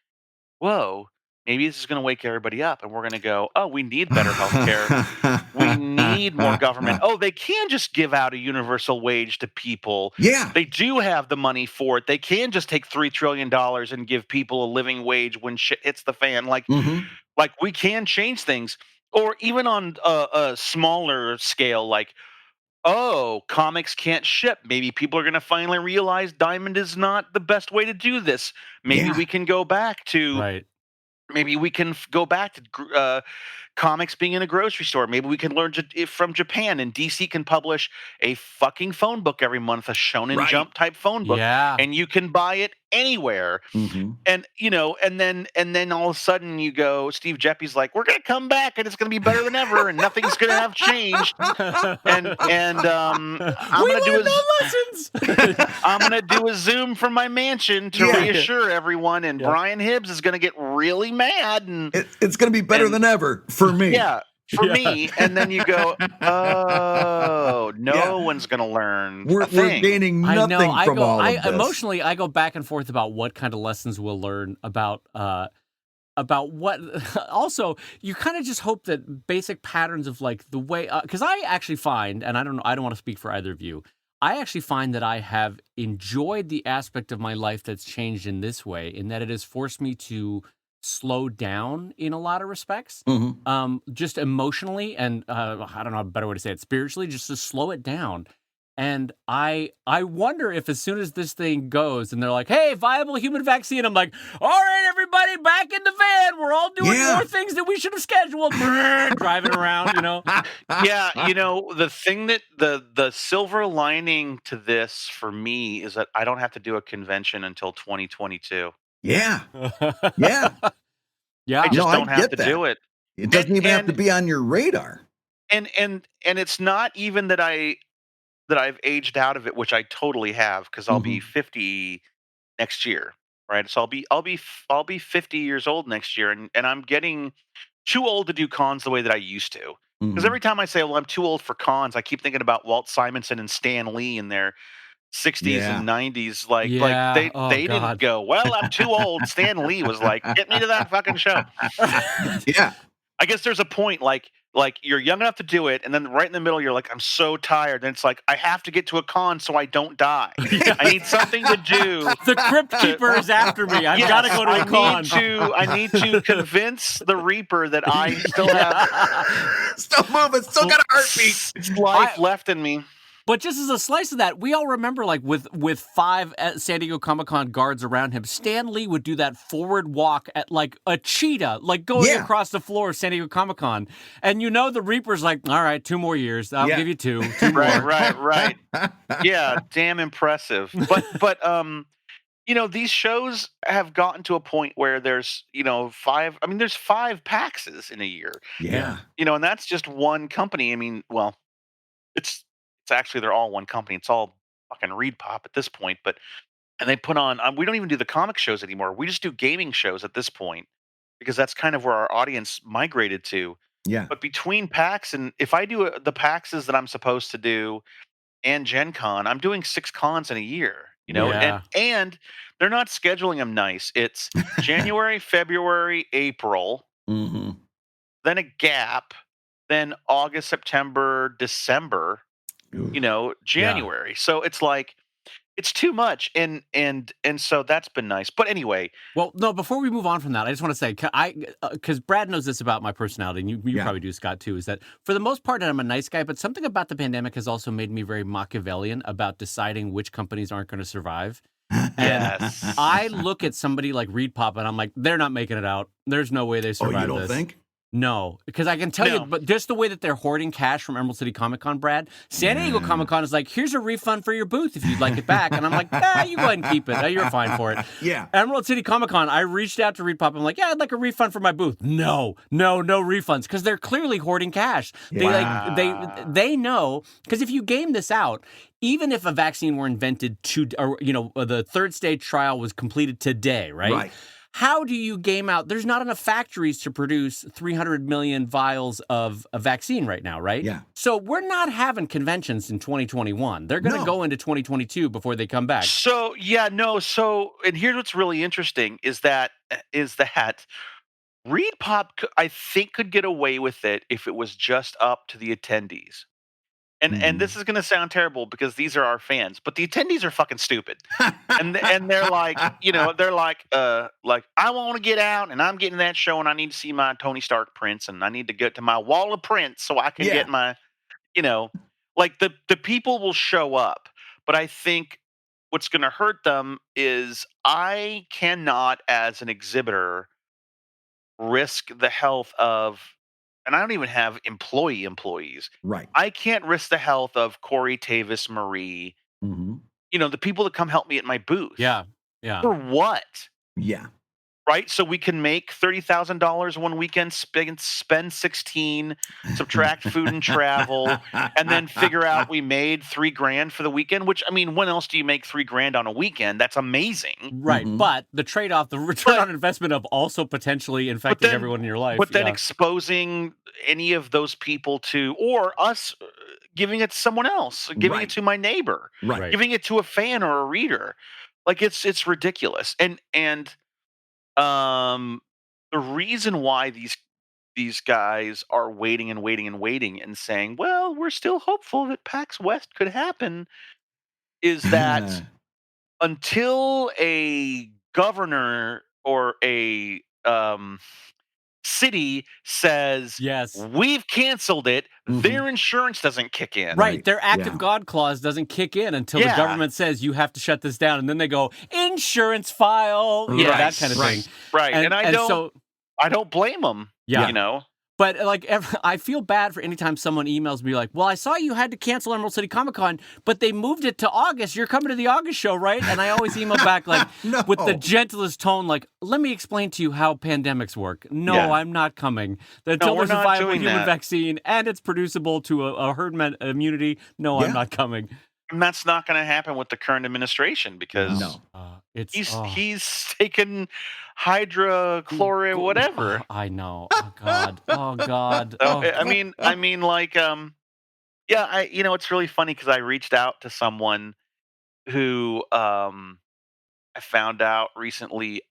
whoa, maybe this is going to wake everybody up, and we're going to go, oh, we need better healthcare. We need more government. Oh, they can just give out a universal wage to people. Yeah. They do have the money for it. They can just take $3 trillion and give people a living wage when shit hits the fan. Mhm. Like we can change things. Or even on a smaller scale, like, oh, comics can't ship. Maybe people are going to finally realize Diamond is not the best way to do this. Maybe Yeah. we can go back to Right. maybe we can go back to comics being in a grocery store. Maybe we can learn from Japan, and DC can publish a fucking phone book every month, a Shonen Right. Jump type phone book, Yeah. and you can buy it anywhere. Mhm. And and then all of a sudden you go, Steve Geppi's like, we're gonna come back and it's gonna be better than ever, and nothing's gonna have changed. And I'm we gonna do learned no lessons. I'm gonna do a Zoom from my mansion to reassure everyone, and Brian Hibbs is gonna get really mad, and it's gonna be better than ever for me. Yeah. For me, and then you go, oh, no one's gonna learn. We're gaining nothing from all of this. Emotionally, I go back and forth about what kind of lessons we'll learn about what. Also, you kind of just hope that basic patterns of like the way, because I actually find, and I don't want to speak for either of you, I actually find that I have enjoyed the aspect of my life that's changed in this way, in that it has forced me to slow down in a lot of respects, just emotionally, and I don't know a better way to say it, spiritually, just to slow it down. And I wonder if as soon as this thing goes and they're like, hey, viable human vaccine, I'm like, all right, everybody, back in the van. We're all doing more things that we should have scheduled. Driving around, Yeah, the thing that the silver lining to this for me is that I don't have to do a convention until 2022. Yeah. I just don't have to do it. It doesn't even have to be on your radar. And it's not even that I've aged out of it, which I totally have, because I'll be 50 next year, right? So I'll be 50 years old next year, and I'm getting too old to do cons the way that I used to. Because every time I say, well, I'm too old for cons, I keep thinking about Walt Simonson and Stan Lee in their 60s and 90s. Like they didn't go, well, I'm too old. Stan Lee was like, get me to that fucking show. Yeah. I guess there's a point like you're young enough to do it, and then right in the middle you're like, I'm so tired, and it's like, I have to get to a con so I don't die. I need something to do. The Crypt Keeper is after me. I've got to go to a con. I need to convince the Reaper that I still have still moving, still got a heartbeat, life left in me. But just as a slice of that, we all remember, like, with 5 San Diego Comic-Con guards around him, Stan Lee would do that forward walk at, like, a cheetah, like, going across the floor of San Diego Comic-Con. And the Reaper's like, all right, 2 more years. I'll give you 2 more. Right. Yeah, damn impressive. But these shows have gotten to a point where there's, 5, there's 5 PAXs in a year. Yeah. And that's just one company. It's actually, they're all one company. It's all fucking Reed Pop at this point. And they put on, we don't even do the comic shows anymore. We just do gaming shows at this point, because that's kind of where our audience migrated to. Yeah. But between PAX, and if I do the PAXs that I'm supposed to do and Gen Con, I'm doing 6 cons in a year, and they're not scheduling them nice. It's January, February, April, then a gap, then August, September, December, January. So it's like, it's too much, and so that's been nice. But anyway, well, no, before we move on from that, I just want to say, because Brad knows this about my personality, and you probably do, Scott, too, is that for the most part I'm a nice guy, but something about the pandemic has also made me very Machiavellian about deciding which companies aren't going to survive. Yes. I look at somebody like Reed Pop and I'm like, they're not making it out. There's no way they survive this. Oh, you don't think? No, because I can tell you, but just the way that they're hoarding cash from Emerald City Comic Con, Brad, San Diego Comic Con is like, here's a refund for your booth if you'd like it back. And I'm like, you go ahead and keep it. You're fine for it. Yeah. Emerald City Comic Con, I reached out to Reed Pop. I'm like, I'd like a refund for my booth. No refunds, because they're clearly hoarding cash. They know, because if you game this out, even if a vaccine were invented the 3rd stage trial was completed today, right? How do you game out? There's not enough factories to produce 300 million vials of a vaccine right now, right? Yeah. So we're not having conventions in 2021. They're going to go into 2022 before they come back. So, and here's what's really interesting is that Reed Pop, I think, could get away with it if it was just up to the attendees. And this is going to sound terrible because these are our fans, but the attendees are fucking stupid. and they're like, I want to get out, and I'm getting that show, and I need to see my Tony Stark prints, and I need to get to my wall of prints so I can get my, the people will show up. But I think what's going to hurt them is I cannot, as an exhibitor, risk the health of and I don't even have employees. Right. I can't risk the health of Corey, Tavis, Marie, the people that come help me at my booth. Yeah. For what? Yeah. Right? So we can make $30,000 one weekend, spend 16, subtract food and travel, and then figure out we made $3,000 for the weekend, which, I mean, when else do you make $3,000 on a weekend? That's amazing. Right. But the trade-off, the return on investment of also potentially infecting everyone in your life. But then exposing any of those people to, or us giving it to someone else, giving it to my neighbor, giving it to a fan or a reader. Like it's ridiculous. And the reason why these guys are waiting and saying, well, we're still hopeful that PAX West could happen, is that until a governor or a city says, we've canceled it, their insurance doesn't kick in. Right. Their act of God clause doesn't kick in until the government says you have to shut this down. And then they go, insurance file, that kind of thing. Right. And I don't blame them, But like, I feel bad for anytime someone emails me like, well, I saw you had to cancel Emerald City Comic Con, but they moved it to August. You're coming to the August show, right? And I always email back like with the gentlest tone, like, let me explain to you how pandemics work. No, I'm not coming. Until there's a viable human vaccine and it's producible to a herd immunity. No, I'm not coming. And that's not going to happen with the current administration because he's taken hydrochloric whatever. I know. Oh God. Oh God. So, I mean, like, it's really funny because I reached out to someone who I found out recently.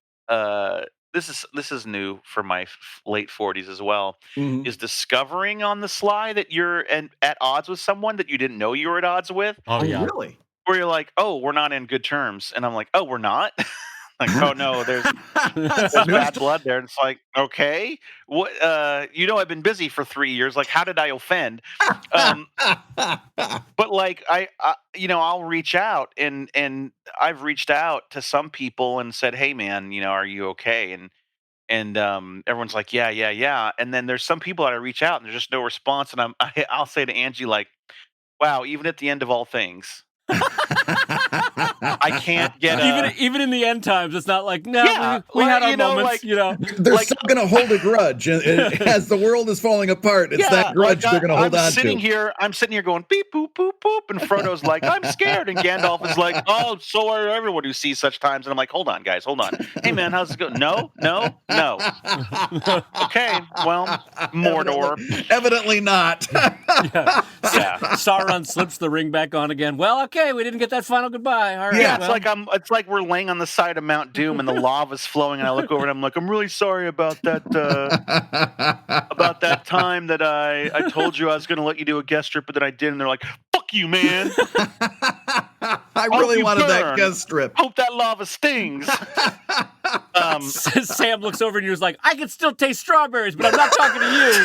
This is new for my late 40s as well. Is discovering on the sly that you're at odds with someone that you didn't know you were at odds with. Oh yeah, really? Where you're like, oh, we're not in good terms, and I'm like, oh, we're not. Like, oh no, there's bad blood there. And it's like, okay, what? I've been busy for 3 years. Like, how did I offend? But like, I'll reach out, and I've reached out to some people and said, hey, man, are you okay? And everyone's like, yeah. And then there's some people that I reach out, and there's just no response. And I'll say to Angie, like, wow, even at the end of all things. I can't get even in the end times. It's not like we had our moments. They're still going to hold a grudge as the world is falling apart. It's that grudge they're going to hold on to. I'm sitting here going beep boop boop boop, and Frodo's like, I'm scared, and Gandalf is like, oh, so are everyone who sees such times. And I'm like, hold on, guys, hold on. Hey man, how's it going? No. Okay, well, Mordor. Evidently not. Yeah. Sauron slips the ring back on again. Well, okay, we didn't get that final goodbye. All right. Yeah, it's like we're laying on the side of Mount Doom and the lava's flowing, and I look over and I'm like, I'm really sorry about that time that I told you I was going to let you do a guest strip, but then I didn't. And they're like, fuck you, man. I really wanted that guest strip. Hope that lava stings. Sam looks over and he was like, I can still taste strawberries, but I'm not talking to you.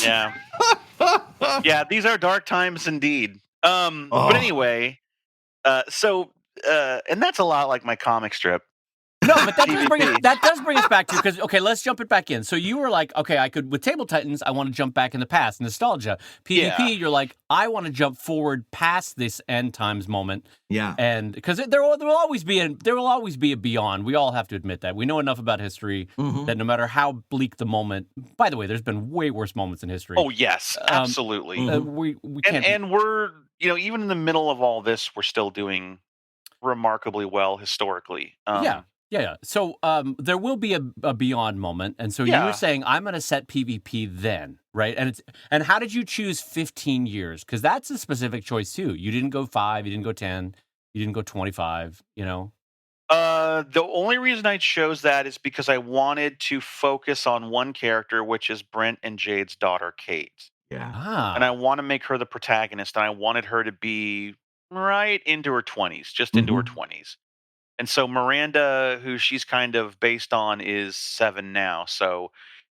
Yeah. Yeah, these are dark times indeed. But anyway, and that's a lot like my comic strip. No, but that does bring us back to, because, okay, let's jump it back in. So you were like, okay, I could, with Table Titans, I want to jump back in the past, nostalgia. PvP, you're like, I want to jump forward past this end times moment. Yeah. And because there will always be a beyond. We all have to admit that. We know enough about history that no matter how bleak the moment, by the way, there's been way worse moments in history. Oh, yes, absolutely. We can't. And we're, even in the middle of all this, we're still doing remarkably well historically. Yeah. So there will be a beyond moment, and so you were saying I'm going to set PvP then, right? And how did you choose 15 years? Because that's a specific choice too. You didn't go 5, you didn't go 10, you didn't go 25. The only reason I chose that is because I wanted to focus on one character, which is Brent and Jade's daughter, Kate. Yeah. And I want to make her the protagonist, and I wanted her to be right into her 20s, just into her 20s. And so Miranda, who she's kind of based on, is 7 now. So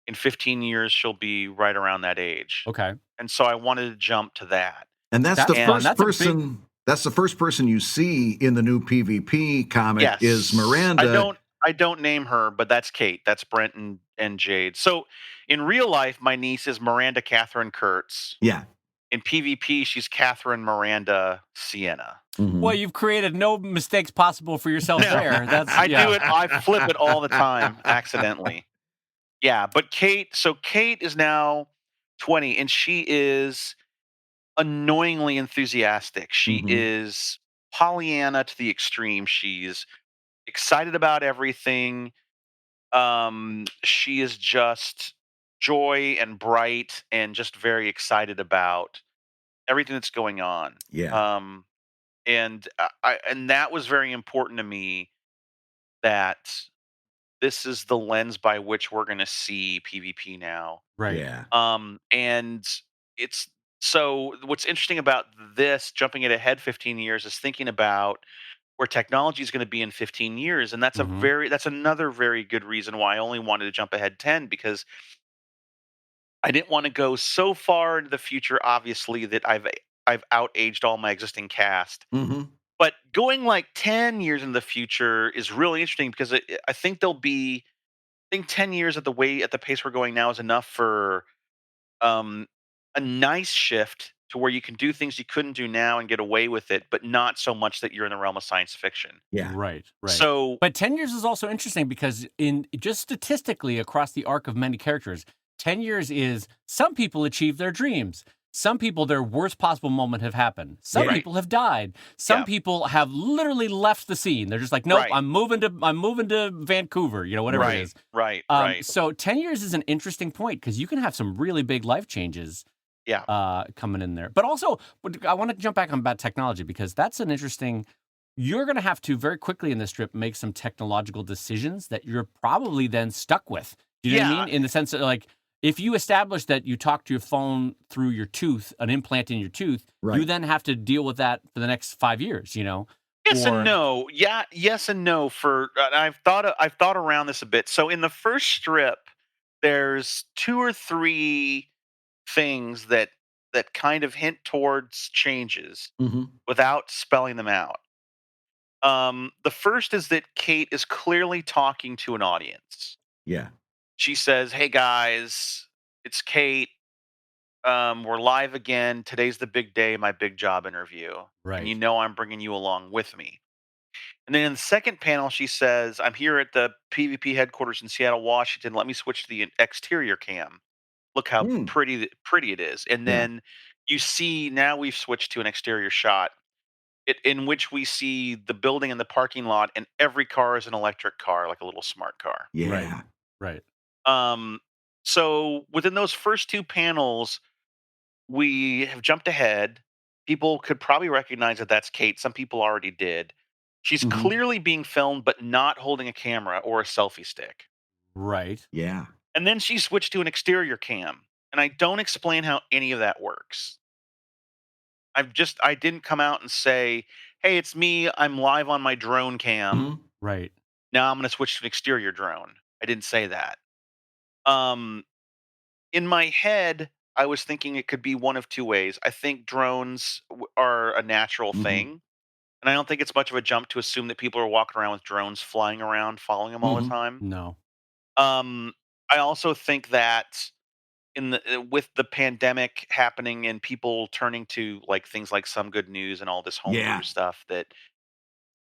in 15 years, she'll be right around that age. Okay. And so I wanted to jump to that. And that's the first person. That's the first person you see in the new PvP comic is Miranda. I don't name her, but that's Kate. That's Brent and Jade. So in real life, my niece is Miranda Catherine Kurtz. Yeah. In PvP, she's Catherine Miranda Sienna. Mhm. Well, you've created no mistakes possible for yourself No. there. That's I do it. I flip it all the time, accidentally. Yeah, but Kate is now 20, and she is annoyingly enthusiastic. She Mhm. is Pollyanna to the extreme. She's excited about everything. She is just joy and bright and just very excited about everything that's going on. Yeah. And that was very important to me, that this is the lens by which we're going to see PvP now. right. Yeah. And it's so what's interesting about this, jumping it ahead 15 years, is thinking about where technology is going to be in 15 years. And that's Mhm. that's another very good reason why I only wanted to jump ahead 10, because I didn't want to go so far into the future, obviously, that I've outaged all my existing cast. Mhm. But going like 10 years in the future is really interesting, because I think I think 10 years at the pace we're going now is enough for um, a nice shift to where you can do things you couldn't do now and get away with it, but not so much that you're in the realm of science fiction. Yeah. Right. So But 10 years is also interesting because in just statistically across the arc of many characters, 10 years is some people achieve their dreams. Some people, their worst possible moment have happened. Some Yeah. people have died. Some Yeah. people have literally left the scene. They're just like, nope, Right. I'm moving to Vancouver, whatever it right, is. right. So 10 years is an interesting point because you can have some really big life changes Yeah. coming in there. But also, I want to jump back on about technology because that's an interesting. You're going to have to very quickly in this strip make some technological decisions that you're probably then stuck with. Do you know what I Yeah. mean? In the sense that, like, if you establish that you talk to your phone through your tooth, an implant in your tooth, you Right. then have to deal with that for the next 5 years. Yes Or and no. Yeah, yes and no. I've thought around this a bit. So in the first strip, there's 2 or 3 things that kind of hint towards changes Mhm. without spelling them out. The first is that Kate is clearly talking to an audience. Yeah. She says, "Hey guys, it's Kate. We're live again. Today's the big day, my big job interview. And you right, know I'm bringing you along with me." And then in the second panel, she says, "I'm here at the PvP headquarters in Seattle, Washington. Let me switch to the exterior cam. Look how Mm. pretty it is." And Yeah. then you see, now we've switched to an exterior shot, in which we see the building and the parking lot, and every car is an electric car, like a little smart car. Yeah. right. Um, so within those first 2 panels, we have jumped ahead. People could probably recognize that that's Kate. Some people already did. She's Mhm. clearly being filmed, but not holding a camera or a selfie stick. Right. Yeah. And then she switched to an exterior cam. And I don't explain how any of that works. I didn't come out and say, "Hey, it's me. I'm live on my drone cam. Mhm. Right. Now I'm going to switch to an exterior drone." I didn't say that. Um, in my head, I was thinking it could be one of 2 ways. I think drones are a natural Mhm. thing. And I don't think it's much of a jump to assume that people are walking around with drones flying around, following them all the Mhm. time. No. Um, I also think that with the pandemic happening and people turning to like things like Some Good News and all this homebrew Yeah. stuff, that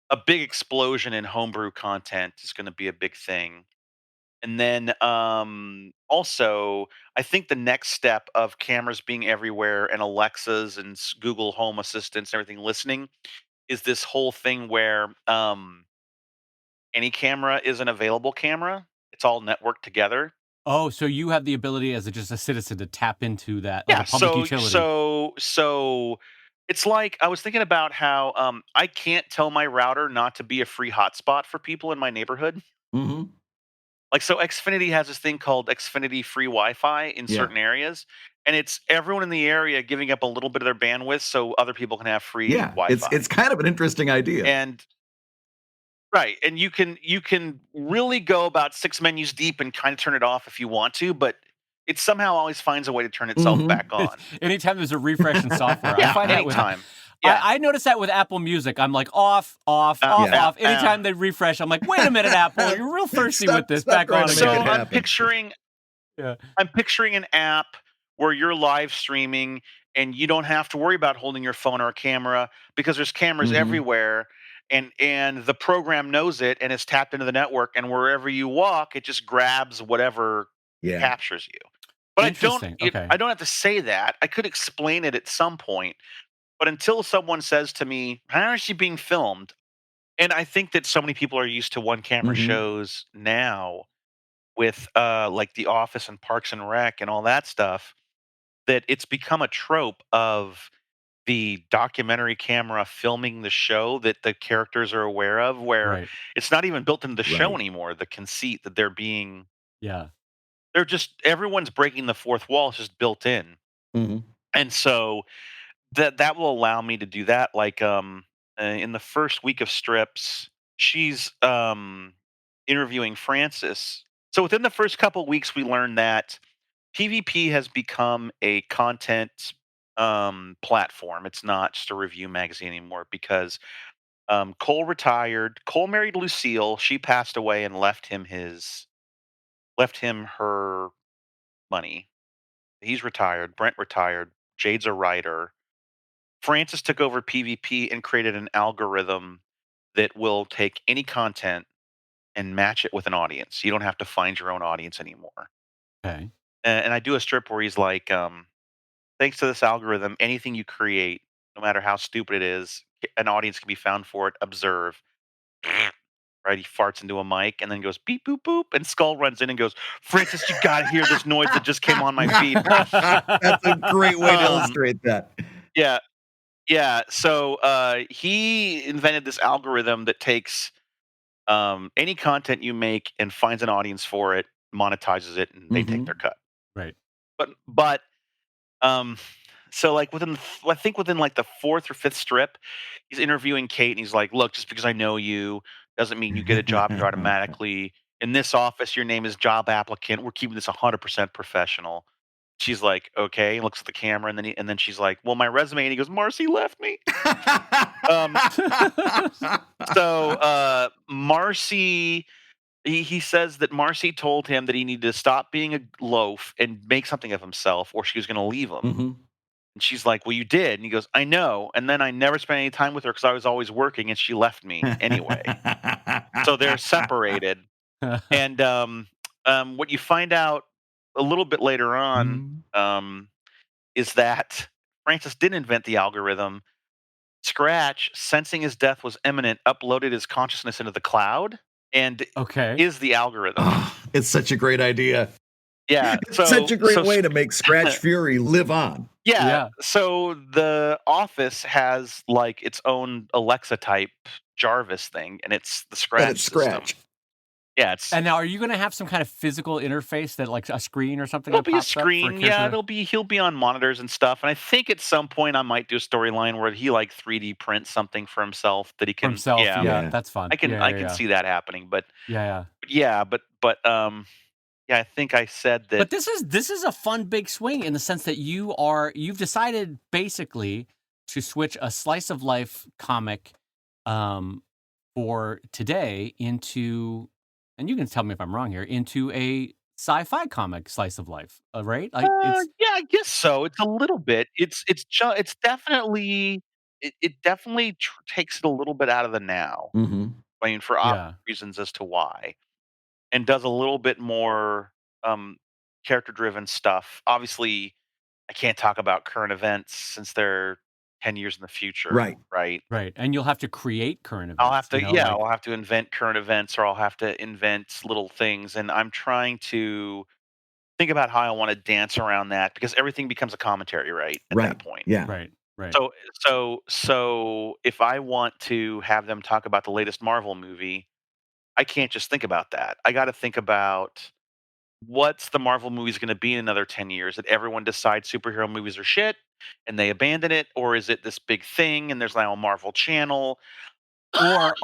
a big explosion in homebrew content is going to be a big thing. And then also, I think the next step of cameras being everywhere and Alexas and Google Home Assistants and everything listening is this whole thing where any camera is an available camera. It's all networked together. Oh, so you have the ability as just a citizen to tap into that like Yeah. a public So utility. so so it's like, I was thinking about how I can't tell my router not to be a free hotspot for people in my neighborhood. Mhm. Like, so Xfinity has this thing called Xfinity free Wi-Fi in Yeah. certain areas, and it's everyone in the area giving up a little bit of their bandwidth so other people can have free Yeah. It's Wi-Fi. it's kind of an interesting idea. And right, and you can really go about 6 menus deep and kinda turn it off if you want to, but it somehow always finds a way to turn itself Mhm. back on. Anytime there's a refresh in software, I Yeah, find that with anytime. Yeah. I noticed that with Apple Music. I'm like off. Anytime they refresh, I'm like, wait a minute, Apple, you're real thirsty with this. Back on trying to So make it again. I'm happen. picturing an app where you're live streaming and you don't have to worry about holding your phone or a camera because there's cameras Mhm. everywhere, and the program knows it and it's tapped into the network, and wherever you walk, it just grabs whatever Yeah. captures you. But Interesting. Okay. I don't have to say that. I could explain it at some point, but until someone says to me, "How is she being filmed?" And I think that so many people are used to one camera Mhm. shows now with like The Office and Parks and Rec and all that stuff, that it's become a trope of the documentary camera filming the show that the characters are aware of, where Right. it's not even built into the show Right. anymore. The conceit that Yeah. they're just everyone's breaking the fourth wall. It's just built in. Mhm. And so that will allow me to do that. Like in the first week of strips, she's interviewing Francis. So within the first couple weeks, we learned that PvP has become a content platform. It's not just a review magazine anymore because Cole retired. Cole married Lucille. She passed away and left him her money. He's retired. Brent retired. Jade's a writer. Francis took over PvP and created an algorithm that will take any content and match it with an audience. You don't have to find your own audience anymore. Okay. And I do a strip where he's like, thanks to this algorithm, anything you create, no matter how stupid it is, an audience can be found for it. Observe. Right? He farts into a mic and then goes beep, boop, boop. And Skull runs in and goes, Francis, you got to hear this noise that just came on my feed. That's a great way to Um, illustrate that. Yeah. Yeah. So he invented this algorithm that takes any content you make and finds an audience for it, monetizes it, and they take their cut. Right. But um, so like I think within like the fourth or fifth strip, he's interviewing Kate, and he's like, "Look, just because I know you doesn't mean you get a job here automatically. In this office, your name is job applicant. We're keeping this 100% professional." She's like, "Okay," and looks at the camera, and then she's like, "Well, my resume," and he goes, "Marcy left me." So Marcy, he says that Marcy told him that he needed to stop being a loaf and make something of himself, or she was going to leave him. Mhm. And she's like, "Well, you did." And he goes, "I know." And then I never spent any time with her because I was always working, and she left me anyway. So they're separated. And what you find out a little bit later on is that Francis didn't invent the algorithm. Scratch, sensing his death was imminent, uploaded his consciousness into the cloud and Okay. is the algorithm. Oh, it's such a great idea. Yeah. It's such a great way to make Scratch Fury live on. Yeah. So the Office has like its own Alexa type Jarvis thing, and it's the Scratch But it's Scratch. system. Yeah, it's And now, are you going to have some kind of physical interface that, like a screen or something? it'll that be a pops up for screen. Yeah, character he'll be on monitors and stuff. And I think at some point I might do a storyline where he like 3D prints something for himself that he for can. himself? Yeah, Yeah. That's fun. I can see that happening. But Yeah. yeah, but yeah, I think I said that. But this is a fun big swing in the sense that you've decided basically to switch a slice of life comic for today into, and you can tell me if I'm wrong here, into a sci-fi comic slice of life, right? Like Yeah, I guess so. It's a little bit. It's definitely it definitely takes it a little bit out of the now. Mhm. I mean, for obvious reasons as to why, and does a little bit more character driven stuff. Obviously, I can't talk about current events since they're 10 years in the future. Right. Right. right, and you'll have to create current events. I'll have to, you know, like- I'll have to invent current events, or I'll have to invent little things, and I'm trying to think about how I want to dance around that because everything becomes a commentary, right? At that point. Yeah. right. So if I want to have them talk about the latest Marvel movie, I can't just think about that. I got to think about what's the Marvel movies going to be in another 10 years, that everyone decides superhero movies are shit and they abandon it, or is it this big thing and there's now a Marvel channel? Or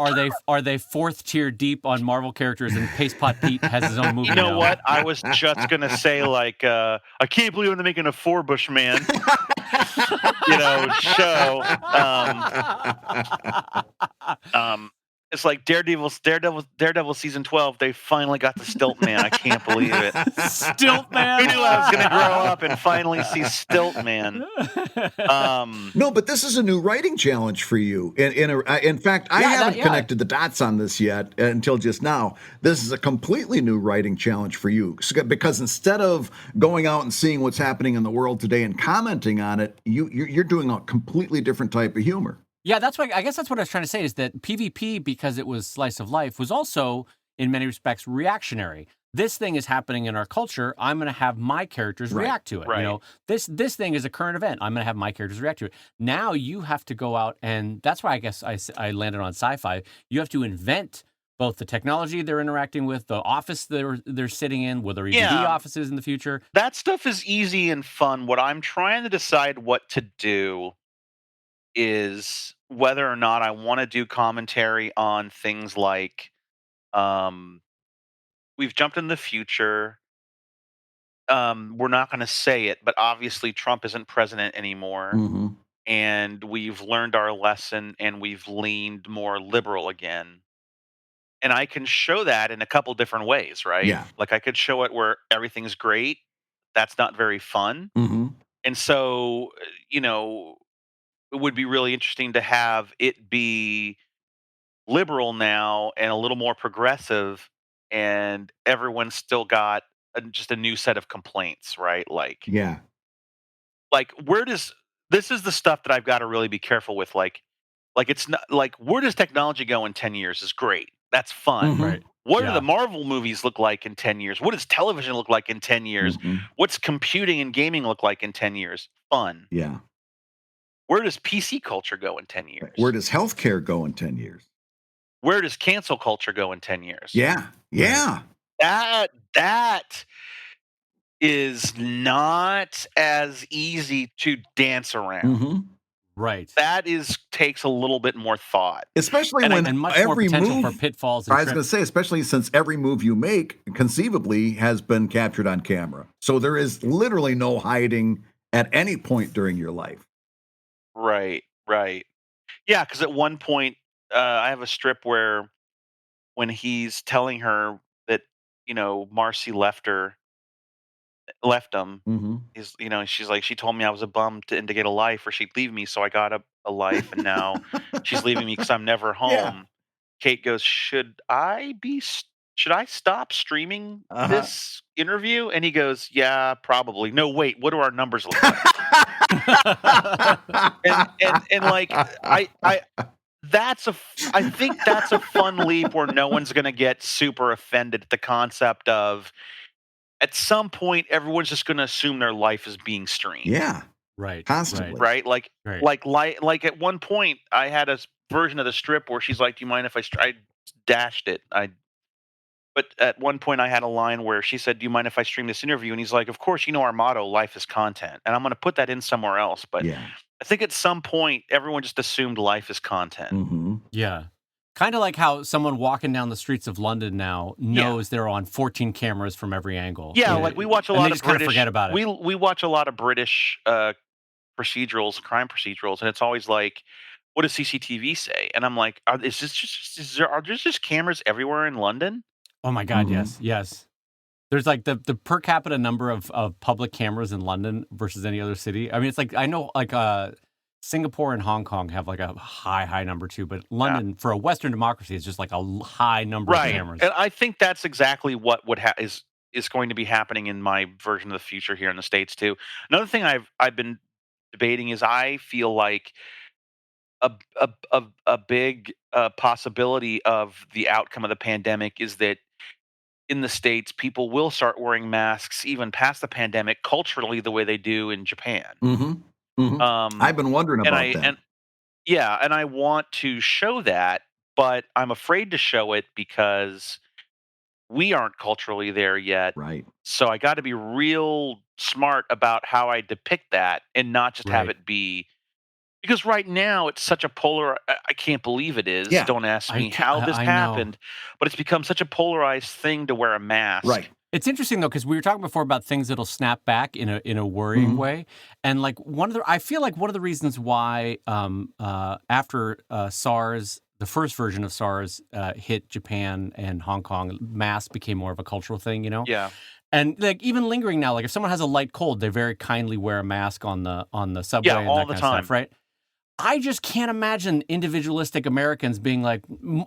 are they fourth tier deep on Marvel characters and Paste Pot Pete has his own movie? You know now? what? I was just gonna say, like, I can't believe they're making a Four Bush Man. show. It's like Daredevil season 12. They finally got the Stilt Man. I can't believe it. Stilt Man. Who knew I was going to grow up and finally see Stilt Man? No, but this is a new writing challenge for you. In fact, I haven't connected the dots on this yet until just now. This is a completely new writing challenge for you because instead of going out and seeing what's happening in the world today and commenting on it, you're doing a completely different type of humor. Yeah, that's why I guess that's what I was trying to say is that PvP, because it was slice of life, was also in many respects reactionary. This thing is happening in our culture. I'm going to have my characters react to it. Right. This thing is a current event. I'm going to have my characters react to it. Now you have to go out, and that's why I guess I landed on sci-fi. You have to invent both the technology they're interacting with, the office they're sitting in, will there even be offices in the future? That stuff is easy and fun. What I'm trying to decide what to do is whether or not I want to do commentary on things like we've jumped in the future. We're not going to say it, but obviously Trump isn't president anymore. Mm-hmm. And we've learned our lesson and we've leaned more liberal again. And I can show that in a couple different ways, right? Yeah. Like I could show it where everything's great. That's not very fun. Mm-hmm. And so, it would be really interesting to have it be liberal now and a little more progressive, and everyone's still got just a new set of complaints, right? Like where does this is the stuff that I've got to really be careful with. Like it's not like where does technology go in 10 years is great. That's fun. Mm-hmm. Right. What do the Marvel movies look like in 10 years? What does television look like in 10 years? Mm-hmm. What's computing and gaming look like in 10 years? Fun. Yeah. Where does PC culture go in 10 years? Where does healthcare go in 10 years? Where does cancel culture go in 10 years? Yeah. Yeah. That is not as easy to dance around. Mm-hmm. Right. That takes a little bit more thought. Especially and much more every potential move, for pitfalls. And I was going to say, especially since every move you make conceivably has been captured on camera. So there is literally no hiding at any point during your life. Right. Yeah, because at one point, I have a strip where when he's telling her that, Marcy left him, Mm-hmm. she's like, she told me I was a bum and to get a life or she'd leave me. So I got a life and now she's leaving me because I'm never home. Yeah. Kate goes, should I stop streaming this interview? And he goes, yeah, probably. No, wait, what do our numbers look like? and like, I think that's a fun leap where no one's going to get super offended at the concept of at some point everyone's just going to assume their life is being streamed. Yeah. Right. Constantly. Right. Like at one point I had a version of the strip where she's like, do you mind if I dashed it. But at one point I had a line where she said, do you mind if I stream this interview? And he's like, of course, our motto, life is content. And I'm going to put that in somewhere else. But yeah. I think at some point everyone just assumed life is content. Mm-hmm. Yeah. Kind of like how someone walking down the streets of London now knows they're on 14 cameras from every angle. Yeah, like we watch a lot of British. Forget about it. We watch a lot of British crime procedurals, and it's always like, what does CCTV say? And I'm like, are there just cameras everywhere in London? Oh my God, yes. There's like the per capita number of public cameras in London versus any other city. I mean, it's like I know like Singapore and Hong Kong have like a high number too, but London for a Western democracy is just like a high number of cameras. And I think that's exactly what is going to be happening in my version of the future here in the States too. Another thing I've been debating is I feel like a big possibility of the outcome of the pandemic is that in the States, people will start wearing masks even past the pandemic culturally the way they do in Japan. Mm-hmm. Mm-hmm. I've been wondering about that. And I want to show that, but I'm afraid to show it because we aren't culturally there yet. Right. So I got to be real smart about how I depict that and not just have it be. Because right now it's such a polar. I can't believe it is. Yeah. Don't ask me how this happened, but it's become such a polarized thing to wear a mask. Right. It's interesting though, because we were talking before about things that'll snap back in a worrying Mhm. way, and like I feel like one of the reasons why after SARS, the first version of SARS hit Japan and Hong Kong, masks became more of a cultural thing, Yeah. and like even lingering now, like if someone has a light cold, they very kindly wear a mask on the Yeah, subway and all that the kind of stuff, time. right? I just can't imagine individualistic Americans being like,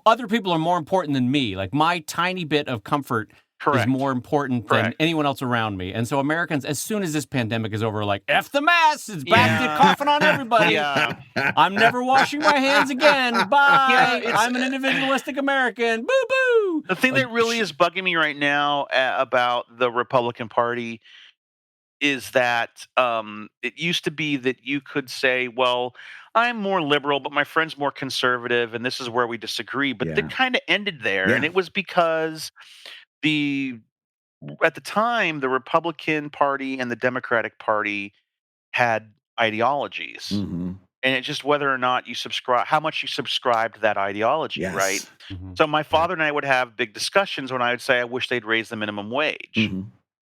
other people are more important than me. Like my tiny bit of comfort is Correct. more important than Correct. anyone else around me. And so Americans, as soon as this pandemic is over, are like, F the masks, it's back to Yeah. coughing on everybody. Yeah. I'm never washing my hands again. Yeah, Bye. it's I'm an individualistic American. Boo boo. the thing Like, that really is bugging me right now about the Republican Party is that it used to be that you could say, well, I'm more liberal, but my friend's more conservative, and this is where we disagree. But Yeah. that kind of ended there. And Yeah. it was because the at the time, the Republican Party and the Democratic Party had ideologies. Mhm. And it's just whether or not you subscribe, how much you subscribe to that ideology, right? Yes. mhm, So my yeah. father and I would have big discussions when I would say, I wish they'd raise the minimum wage. Mhm.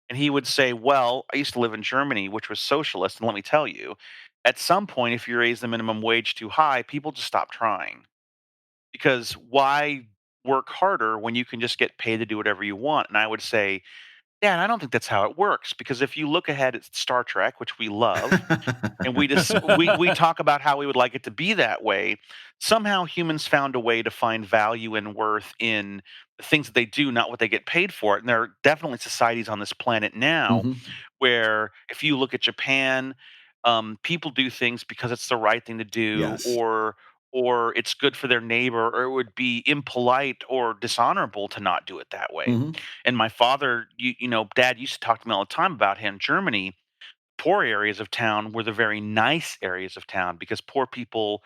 And he would say, well, I used to live in Germany, which was socialist. And let me tell you, at some point, if you raise the minimum wage too high, people just stop trying. Because why work harder when you can just get paid to do whatever you want? And I would say, yeah, and I don't think that's how it works. Because if you look ahead at Star Trek, which we love, and we talk about how we would like it to be that way, somehow humans found a way to find value and worth in the things that they do, not what they get paid for it. And there are definitely societies on this planet now Mhm. where if you look at Japan, people do things because it's the right thing to do, Yes. or it's good for their neighbor, or it would be impolite or dishonorable to not do it that way. Mhm. And my father, Dad used to talk to me all the time about how in Germany, poor areas of town were the very nice areas of town because poor people,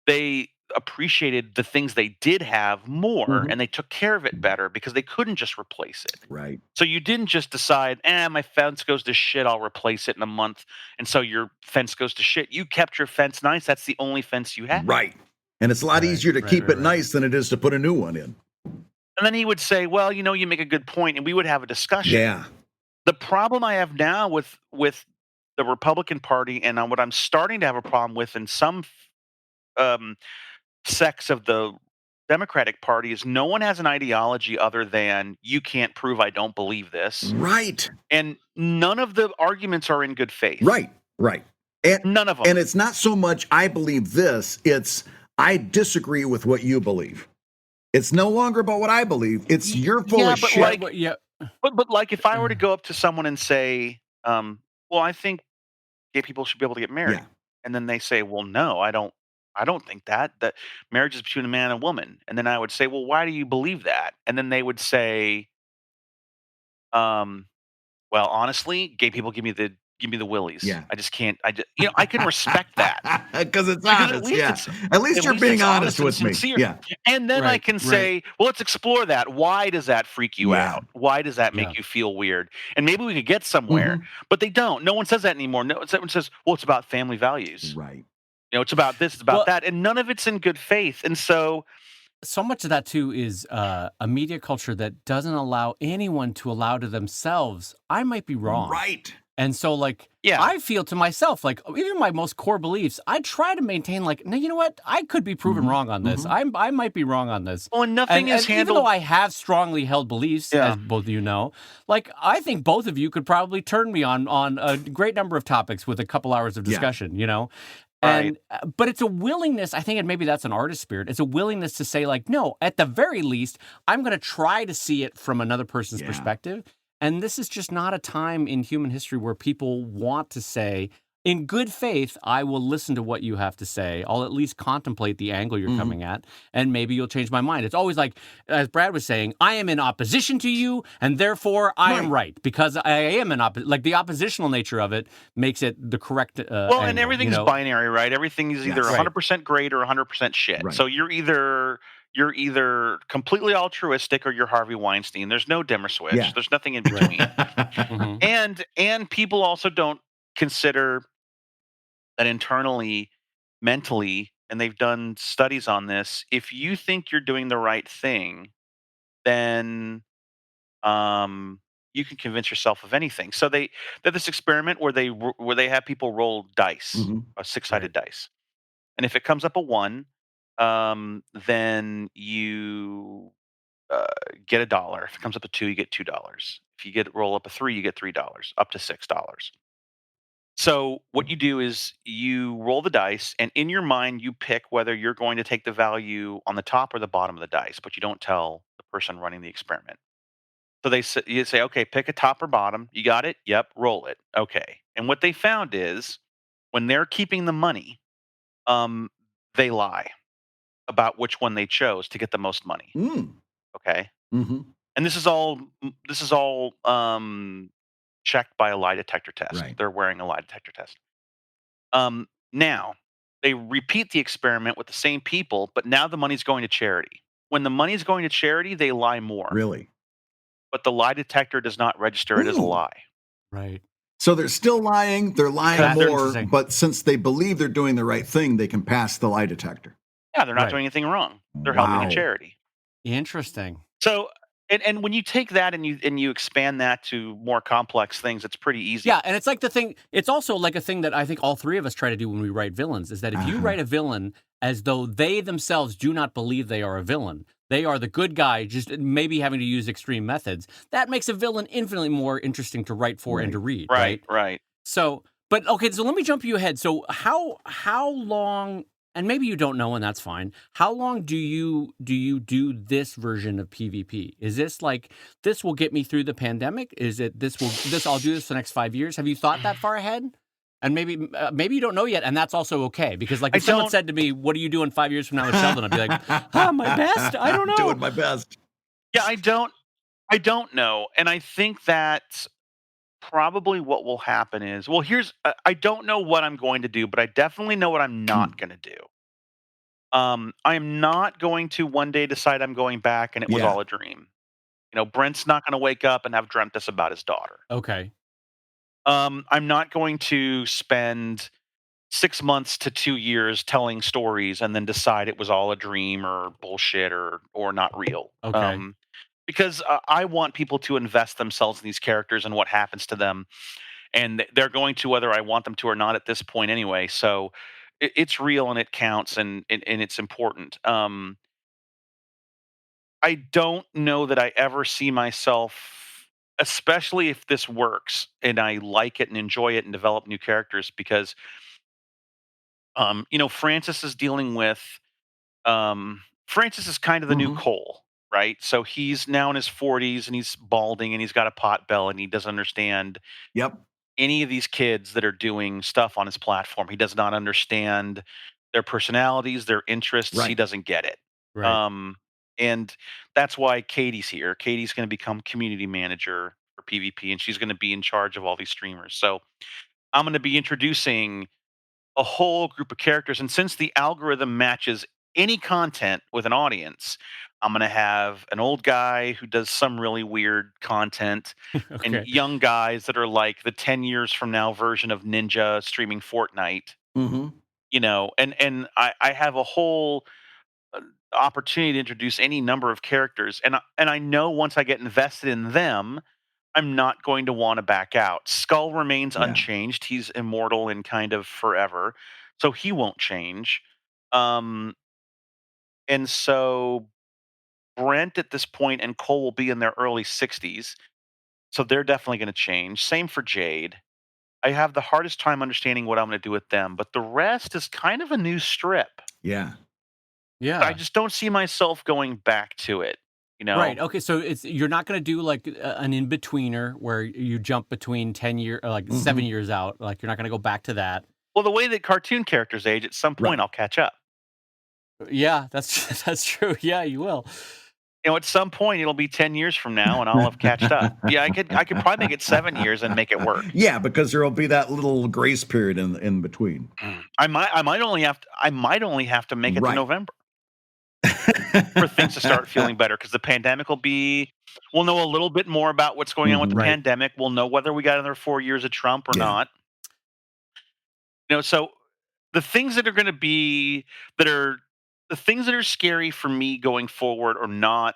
they appreciated the things they did have more Mhm. and they took care of it better because they couldn't just replace it. Right. So you didn't just decide, my fence goes to shit, I'll replace it in a month. And so your fence goes to shit. You kept your fence nice. That's the only fence you had. Right. And it's a lot Right, easier to right, keep right, it right. nice than it is to put a new one in. And then he would say, well, you make a good point, and we would have a discussion. Yeah. The problem I have now with the Republican Party, and what I'm starting to have a problem with in some um, sects of the Democratic Party is no one has an ideology other than you can't prove I don't believe this, Right. and none of the arguments are in good faith. Right. Right. And None of them. and it's not so much I believe this, it's I disagree with what you believe. It's no longer about what I believe. It's you're full Yeah, of but shit. like, Yeah. but like, if I were to go up to someone and say, "Well, I think gay people should be able to get married," Yeah. and then they say, "Well, no, I don't. I don't think that. That marriage is between a man and a woman." And then I would say, "Well, why do you believe that?" And then they would say, um, "Well, honestly, gay people give me the willies. Yeah. I just can't. I can respect that Because it's because honest. Yeah. At least at you're least being it's honest honest and with me. sincere." Yeah. And then I Right, can right. say, "Well, let's explore that. Why does that freak you Yeah. out? Why does that Yeah. make you feel weird?" And maybe we could get somewhere, Mhm. but they don't. No one says that anymore. No, someone says, "Well, it's about family values. Right. It's about this, it's about Well, that," and none of it's in good faith. And so, so much of that too is a media culture that doesn't allow anyone to allow to themselves, I might be wrong. Right. And so, like, yeah, I feel to myself, like, even my most core beliefs, I try to maintain, like, no, you know what? I could be proven Mhm. wrong on this. Mhm. I might be wrong on this. well, and nothing is And even though handled. I have strongly held beliefs, Yeah, as both of you know, like, I think both of you could probably turn me on a great number of topics with a couple hours of Yeah. discussion. right. And but it's a willingness, I think, and maybe that's an artist spirit. It's a willingness to say, like, no, at the very least, I'm going to try to see it from another person's Yeah. perspective. And this is just not a time in human history where people want to say, in good faith, I will listen to what you have to say. I'll at least contemplate the angle you're Mhm. coming at, and maybe you'll change my mind. It's always like, as Brad was saying, I am in opposition to you, and therefore I am right because I am like the oppositional nature of it makes it the correct Well, and angle, everything's binary, right? Everything is either Yes. Right. 100% great or 100% shit. Right. So you're either completely altruistic or you're Harvey Weinstein. There's no dimmer switch. Yeah. There's nothing in between. Mhm. And people also don't consider that internally, mentally, and they've done studies on this. If you think you're doing the right thing, then um, you can convince yourself of anything. So they did this experiment where they have people roll dice, Hmm. a six-sided Right. dice, and if it comes up a one, then you get $1. If it comes up a two, you get $2. If you get roll up a three, you get $3, up to $6. So what you do is you roll the dice, and in your mind, you pick whether you're going to take the value on the top or the bottom of the dice, but you don't tell the person running the experiment. So you say, okay, pick a top or bottom. You got it? Yep. Roll it. Okay. And what they found is when they're keeping the money, um, they lie about which one they chose to get the most money. Mm. Okay. Hmm. And this is all checked by a lie detector test. Right. They're wearing a lie detector test. Now they repeat the experiment with the same people, but now the money's going to charity. When the money's going to charity, they lie more, Really. but the lie detector does not register it as a Ooh. lie Right. So they're still lying. They're lying because That's they're more, interesting. but since they believe they're doing the right thing, they can pass the lie detector. yeah, they're not Right. doing anything wrong. They're helping a Wow. charity. Interesting. So and when you take that and you expand that to more complex things, it's pretty easy. Yeah, and it's like the thing. It's also like a thing that I think all three of us try to do when we write villains is that if you Uh-huh. write a villain as though they themselves do not believe they are a villain, they are the good guy, just maybe having to use extreme methods, that makes a villain infinitely more interesting to write for and Right. to read, Right, right? right. So, but okay, so let me jump you ahead. So how long, and maybe you don't know, and that's fine. How long do you do this version of PvP? Is this like this will get me through the pandemic? Is it this I'll do this for the next 5 years? Have you thought that far ahead? And maybe you don't know yet, and that's also okay. Because like I if someone don't said to me, "What are you doing 5 years from now with Sheldon?" I'd be like, my best. I don't know." Doing my best. yeah, I don't know. And I think that probably what will happen is well, here's I don't know what I'm going to do, but I definitely know what I'm Hmm. not going to do. I am not going to one day decide I'm going back and it was Yeah. all a dream. Brent's not going to wake up and have dreamt this about his daughter. Okay. I'm not going to spend 6 months to 2 years telling stories and then decide it was all a dream or bullshit or not real. Okay. Because I want people to invest themselves in these characters and what happens to them, and they're going to whether I want them to or not at this point anyway. So it's real and it counts and it's important. I don't know that I ever see myself, especially if this works and I like it and enjoy it and develop new characters, because Francis is dealing with Francis is kind of the new Hmm. Cole, right? So he's now in his 40s and he's balding and he's got a pot belly and he doesn't understand Yep. any of these kids that are doing stuff on his platform. He does not understand their personalities, their interests. He Right. doesn't get it. Right. Um, and that's why Katie's here. Katie's going to become community manager for PvP, and she's going to be in charge of all these streamers. So I'm going to be introducing a whole group of characters. And since the algorithm matches any content with an audience, I'm going to have an old guy who does some really weird content and Okay. young guys that are like the 10 years from now version of Ninja streaming Fortnite, Hmm. and I have a whole opportunity to introduce any number of characters. And I know once I get invested in them, I'm not going to want to back out. Skull remains Yeah. unchanged. He's immortal and kind of forever. So he won't change. Um, and so Brent at this point and Cole will be in their early 60s. So they're definitely going to change. Same for Jade. I have the hardest time understanding what I'm going to do with them, but the rest is kind of a new strip. Yeah. I Yeah. just don't see myself going back to it, you know? Right. Okay. So you're not going to do like an in betweener where you jump between 10 year or like Hmm. 7 years out. Like you're not going to go back to that. Well, the way that cartoon characters age, at some point Right. I'll catch up. Yeah, that's that's true. Yeah, you will. At some point it'll be 10 years from now and I'll have catched up. Yeah, I could probably make it 7 years and make it work. Yeah, because there will be that little grace period in between. I might only have to make it to Right. November for things to start feeling better, because the pandemic we'll know a little bit more about what's going on with the Mhm. Right. pandemic. We'll know whether we got another 4 years of Trump or Yeah. not. So the things that are going to be that are the things that are scary for me going forward are not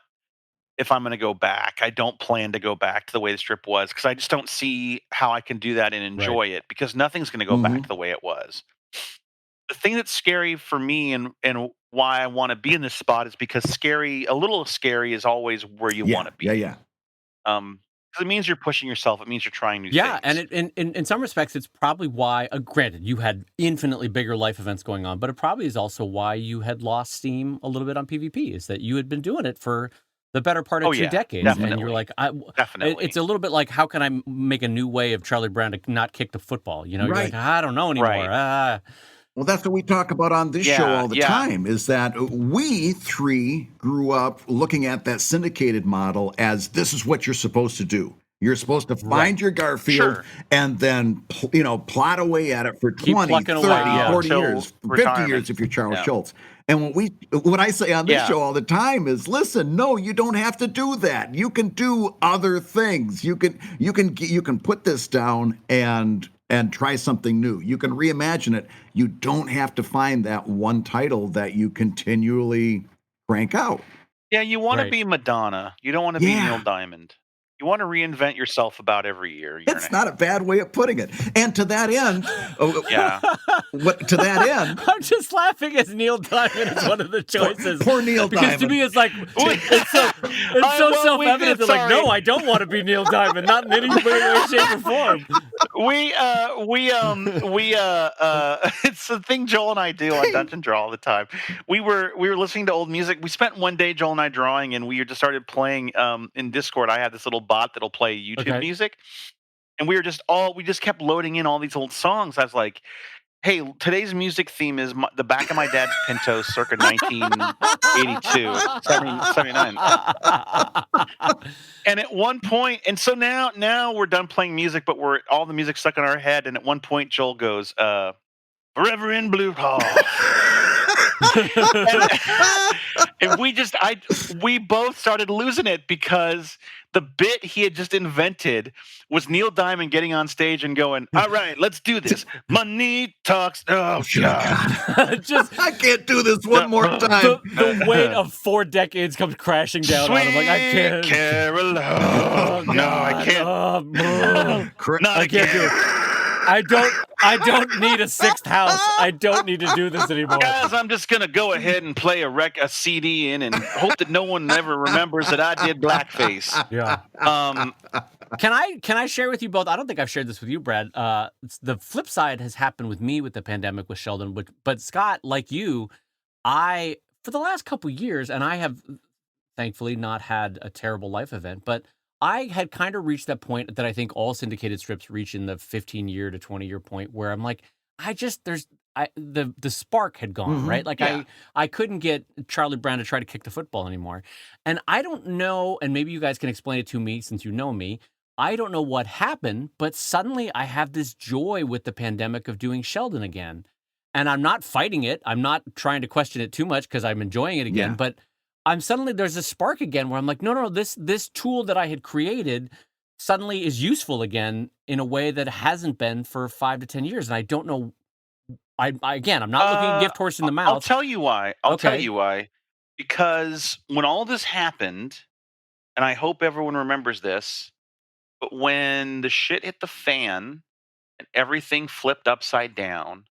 if I'm going to go back. I don't plan to go back to the way the strip was because I just don't see how I can do that and Right. enjoy it because nothing's going to go Hmm. back the way it was. The thing that's scary for me and why I want to be in this spot is because a little scary is always where you want Yeah, to yeah, be. yeah. 'Cause it means you're pushing yourself. It means you're trying new Yeah, and things. in some respects, it's probably why. Granted, you had infinitely bigger life events going on, but it probably is also why you had lost steam a little bit on PvP. Is that you had been doing it for the better part of Oh 2 yeah, decades, and you're definitely, like, it's definitely. a little bit like, how can I make a new way of Charlie Brown to not kick the football? You know, you're like, Right. I don't know anymore. Right. Well, that's what we talk about on this show Yeah, all the yeah. time is that we three grew up looking at that syndicated model as this is what you're supposed to do. You're supposed to Right. find your Garfield Sure. and then, plot away at it for Keep 20, plucking away. 30, Yeah. 40 Until years, 50 years retirement. if you're Charles Yeah. Schultz. And what I say on this Yeah. show all the time is, listen, no, you don't have to do that. You can do other things. You can put this down and try something new. You can reimagine it. You don't have to find that one title that you continually crank out. Yeah, you wanna Right. be Madonna. You don't wanna be Neil Yeah. Diamond. You wanna reinvent yourself about every year and That's a not a half. bad way of putting it. And to that end, Yeah. to that end, I'm just laughing as Neil Diamond is one of the choices. poor Neil Because to Diamond. me, it's like it's so self-evident. They're like, no, I don't want to be Neil Diamond, not in any way, shape, or form. It's the thing Joel and I do on Dungeon Draw all the time. We were listening to old music. We spent one day, Joel and I, drawing, and we just started playing in Discord. I have this little bot that'll play YouTube Okay. music, and we just kept loading in all these old songs. I was like, hey, today's music theme is the back of my dad's Pinto circa 1982, 79. And at one point, and so now we're done playing music, but we're all the music stuck in our head. And at one point, Joel goes, "Forever in Blue Hall," and we both started losing it because the bit he had just invented was Neil Diamond getting on stage and going, "All right, let's do this. Money talks." Oh God! Just I can't do this one more time. the weight of 4 decades comes crashing down on him. Like, I can't. Sweet Caroline. Oh, No, I can't. Not I can't do again. it. I don't need a 6th house. I don't need to do this anymore. Guys, I'm just gonna go ahead and play a CD in and hope that no one ever remembers that I did blackface. Yeah. Um, Can I share with you both? I don't think I've shared this with you, Brad. The flip side has happened with me with the pandemic with Sheldon, but Scott, like you, for the last couple years, and I have thankfully not had a terrible life event, but I had kind of reached that point that I think all syndicated strips reach in the 15-year to 20-year point where I'm like, the spark had gone, Mhm. right? Like Yeah. I couldn't get Charlie Brown to try to kick the football anymore. And I don't know, and maybe you guys can explain it to me since you know me. I don't know what happened, but suddenly I have this joy with the pandemic of doing Sheldon again. And I'm not fighting it. I'm not trying to question it too much because I'm enjoying it again. Yeah. But there's a spark again where I'm like, no, this tool that I had created suddenly is useful again in a way that it hasn't been for 5 to 10 years. And I don't know. Again, I'm not looking a gift horse in the I'll mouth. tell you why. I'll tell Okay. you why. Because when all this happened, and I hope everyone remembers this, but when the shit hit the fan and everything flipped upside down,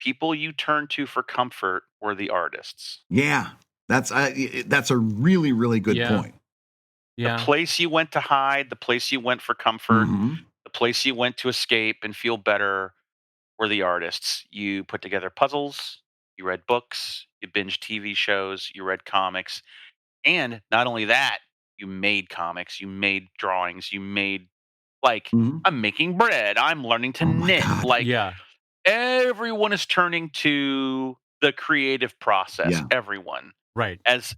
people you turned to for comfort were the artists. Yeah, that's a really, really good Yeah. point. Yeah. The place you went to hide, the place you went for comfort, Mhm. the place you went to escape and feel better were the artists. You put together puzzles, you read books, you binged TV shows, you read comics, and not only that, you made comics, you made drawings, you made like Mhm. I'm making bread, I'm learning to Oh my knit. God. Like Yeah. everyone is turning to the creative process, Yeah. everyone Right. as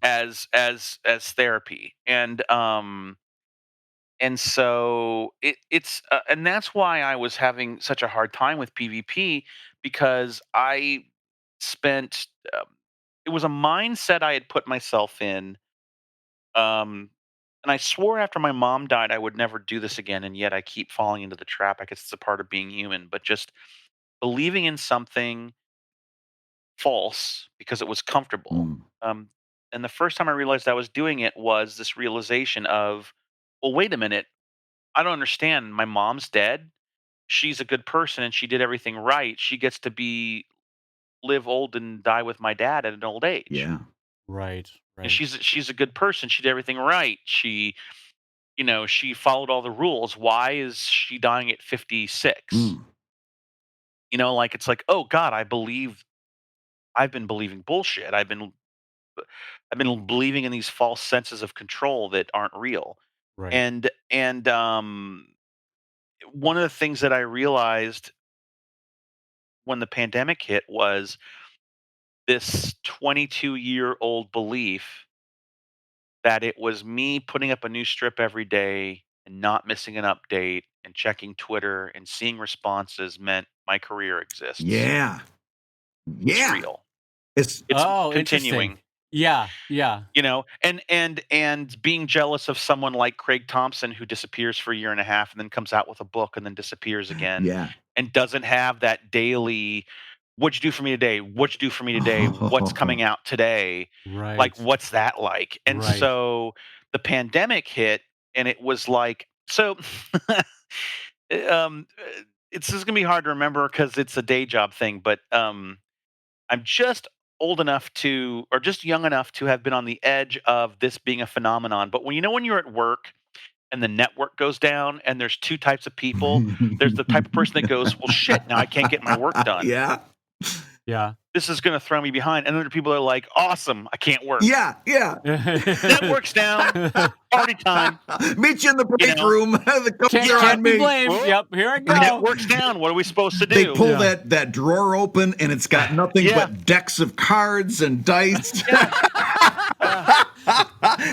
therapy. And so and that's why I was having such a hard time with PvP because I spent it was a mindset I had put myself in. And I swore after my mom died I would never do this again, and yet I keep falling into the trap. I guess it's a part of being human, but just believing in something false because it was comfortable. Mm. Um, And the first time I realized I was doing it was this realization of, well, wait a minute. I don't understand. My mom's dead. She's a good person and she did everything right. She gets to live old and die with my dad at an old age. Yeah. Right. And Right. she's a good person. She did everything right. She followed all the rules. Why is she dying at 56? Mm. Like it's like, oh God, I've been believing bullshit. I've been believing in these false senses of control that aren't real. Right. And one of the things that I realized when the pandemic hit was this 22-year-old belief that it was me putting up a new strip every day and not missing an update and checking Twitter and seeing responses meant my career exists. Yeah. It's Yeah. real. It's It's Oh, interesting. continuing. Yeah. Yeah. And being jealous of someone like Craig Thompson who disappears for a year and a half and then comes out with a book and then disappears again yeah. and doesn't have that daily, what'd you do for me today? What'd you do for me today? What's coming out today? Like, Right. what's that like? And Right. so the pandemic hit and it was like, so um it's just gonna be hard to remember because it's a day job thing, but I'm just old enough to, or just young enough to have been on the edge of this being a phenomenon. But when you're at work and the network goes down and there's two types of people, there's the type of person that goes, well, shit, now I can't get my work done. Yeah. Yeah. This is going to throw me behind. And other people are like, awesome, I can't work. Yeah. Yeah. Network's down, party time. Meet you in the break know? room. The coats Can't, are on can't be me. blamed. Whoa. Yep. Here I go. Network's down. What are we supposed to do? They pull Yeah. that drawer open and it's got nothing Yeah. but decks of cards and dice.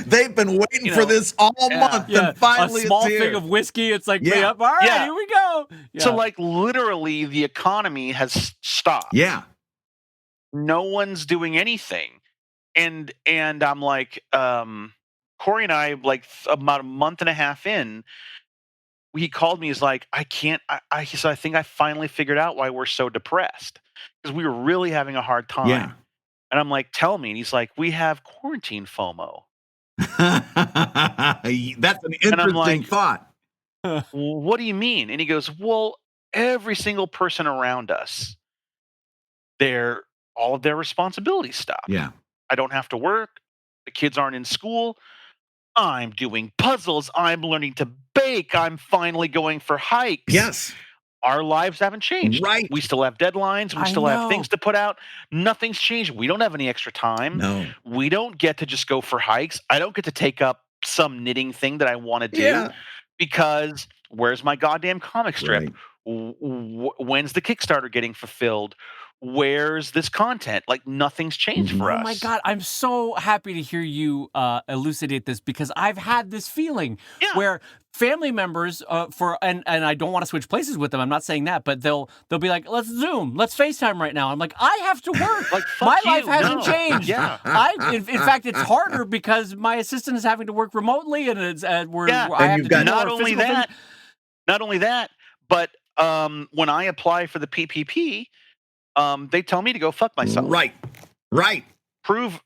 They've been waiting for this all month, Yeah. and finally a small it's here. thing of whiskey. It's like, Yeah. yep, all right, Yeah. here we go. Yeah. So like literally the economy has stopped. Yeah. No one's doing anything. And I'm like, Corey and I, like about a month and a half in, he called me. He's like, I can't. He said, I think I finally figured out why we're so depressed because we were really having a hard time. Yeah. And I'm like, tell me. And he's like, we have quarantine FOMO. That's an And I'm interesting like, thought. well, what do you mean? And he goes, well, every single person around us, all of their responsibilities stop. Yeah. I don't have to work. The kids aren't in school. I'm doing puzzles. I'm learning to bake. I'm finally going for hikes. Yes. Our lives haven't changed. Right. We still have deadlines. We I still have know. things to put out. Nothing's changed. We don't have any extra time. No. We don't get to just go for hikes. I don't get to take up some knitting thing that I want to do Yeah. because where's my goddamn comic strip? Right. When's the Kickstarter getting fulfilled? Where's this content? Like nothing's changed for Oh us. my God, I'm so happy to hear you elucidate this because I've had this feeling where family members and I don't want to switch places with them. I'm not saying that, but they'll be like, let's Zoom, let's FaceTime right now. I'm like, I have to work. Like, fuck my you, life hasn't no. changed. Yeah. In fact, it's harder because my assistant is having to work remotely, and it's I And have you've to got- do Not more only physical that, things. not only that, but when I apply for the PPP, they tell me to go fuck myself. Right. Right. Prove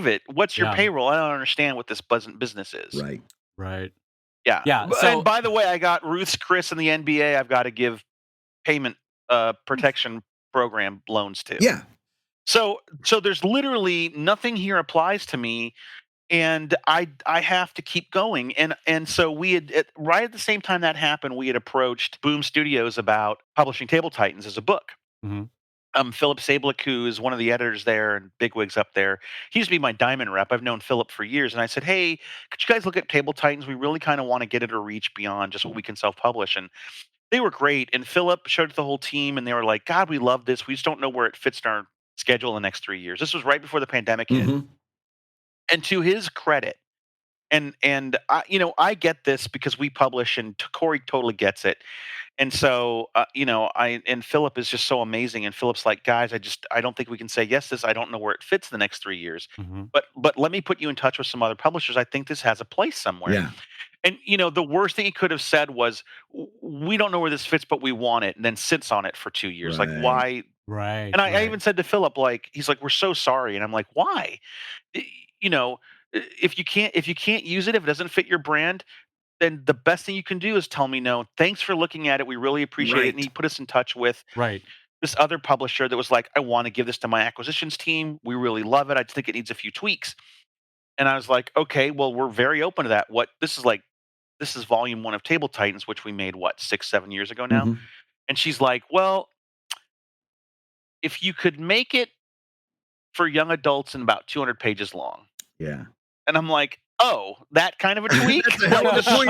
it. What's your Yeah. payroll? I don't understand what this business is. Right. Right. Yeah. Yeah, And so- by the way, I got Ruth's Chris in the NBA. I've got to give payment protection program loans to. Yeah. So there's literally nothing here applies to me, and I have to keep going. And so we had right at the same time that happened, we had approached Boom Studios about publishing Table Titans as a book. Mhm. Philip Sablik, who is one of the editors there and bigwigs up there, he used to be my Diamond rep. I've known Philip for years, and I said, "Hey, could you guys look at Table Titans? We really kind of want to get it a reach beyond just what we can self-publish." And they were great. And Philip showed it to the whole team, and they were like, "God, we love this. We just don't know where it fits in our schedule in the next 3 years." This was right before the pandemic hit. Mhm. And to his credit, and I get this because we publish, and Corey totally gets it. And so, and Philip is just so amazing. And Philip's like, guys, I don't think we can say yes to this. I don't know where it fits in the next 3 years. Mhm. But let me put you in touch with some other publishers. I think this has a place somewhere. Yeah. And the worst thing he could have said was, we don't know where this fits, but we want it, and then sits on it for 2 years. Right. Like, why? Right. And I right. even said to Philip, like, he's like, we're so sorry. And I'm like, why? you know, if you can't use it, if it doesn't fit your brand, then the best thing you can do is tell me no. Thanks for looking at it. We really appreciate it. And he put us in touch with this other publisher that was like, I want to give this to my acquisitions team. We really love it. I just think it needs a few tweaks. And I was like, okay, well, we're very open to that. This is volume 1 of Table Titans, which we made 6-7 years ago now. Mhm. And she's like, well, if you could make it for young adults and about 200 pages long. Yeah. And I'm like, oh, that kind of a tweak? That's a hell of a tweak.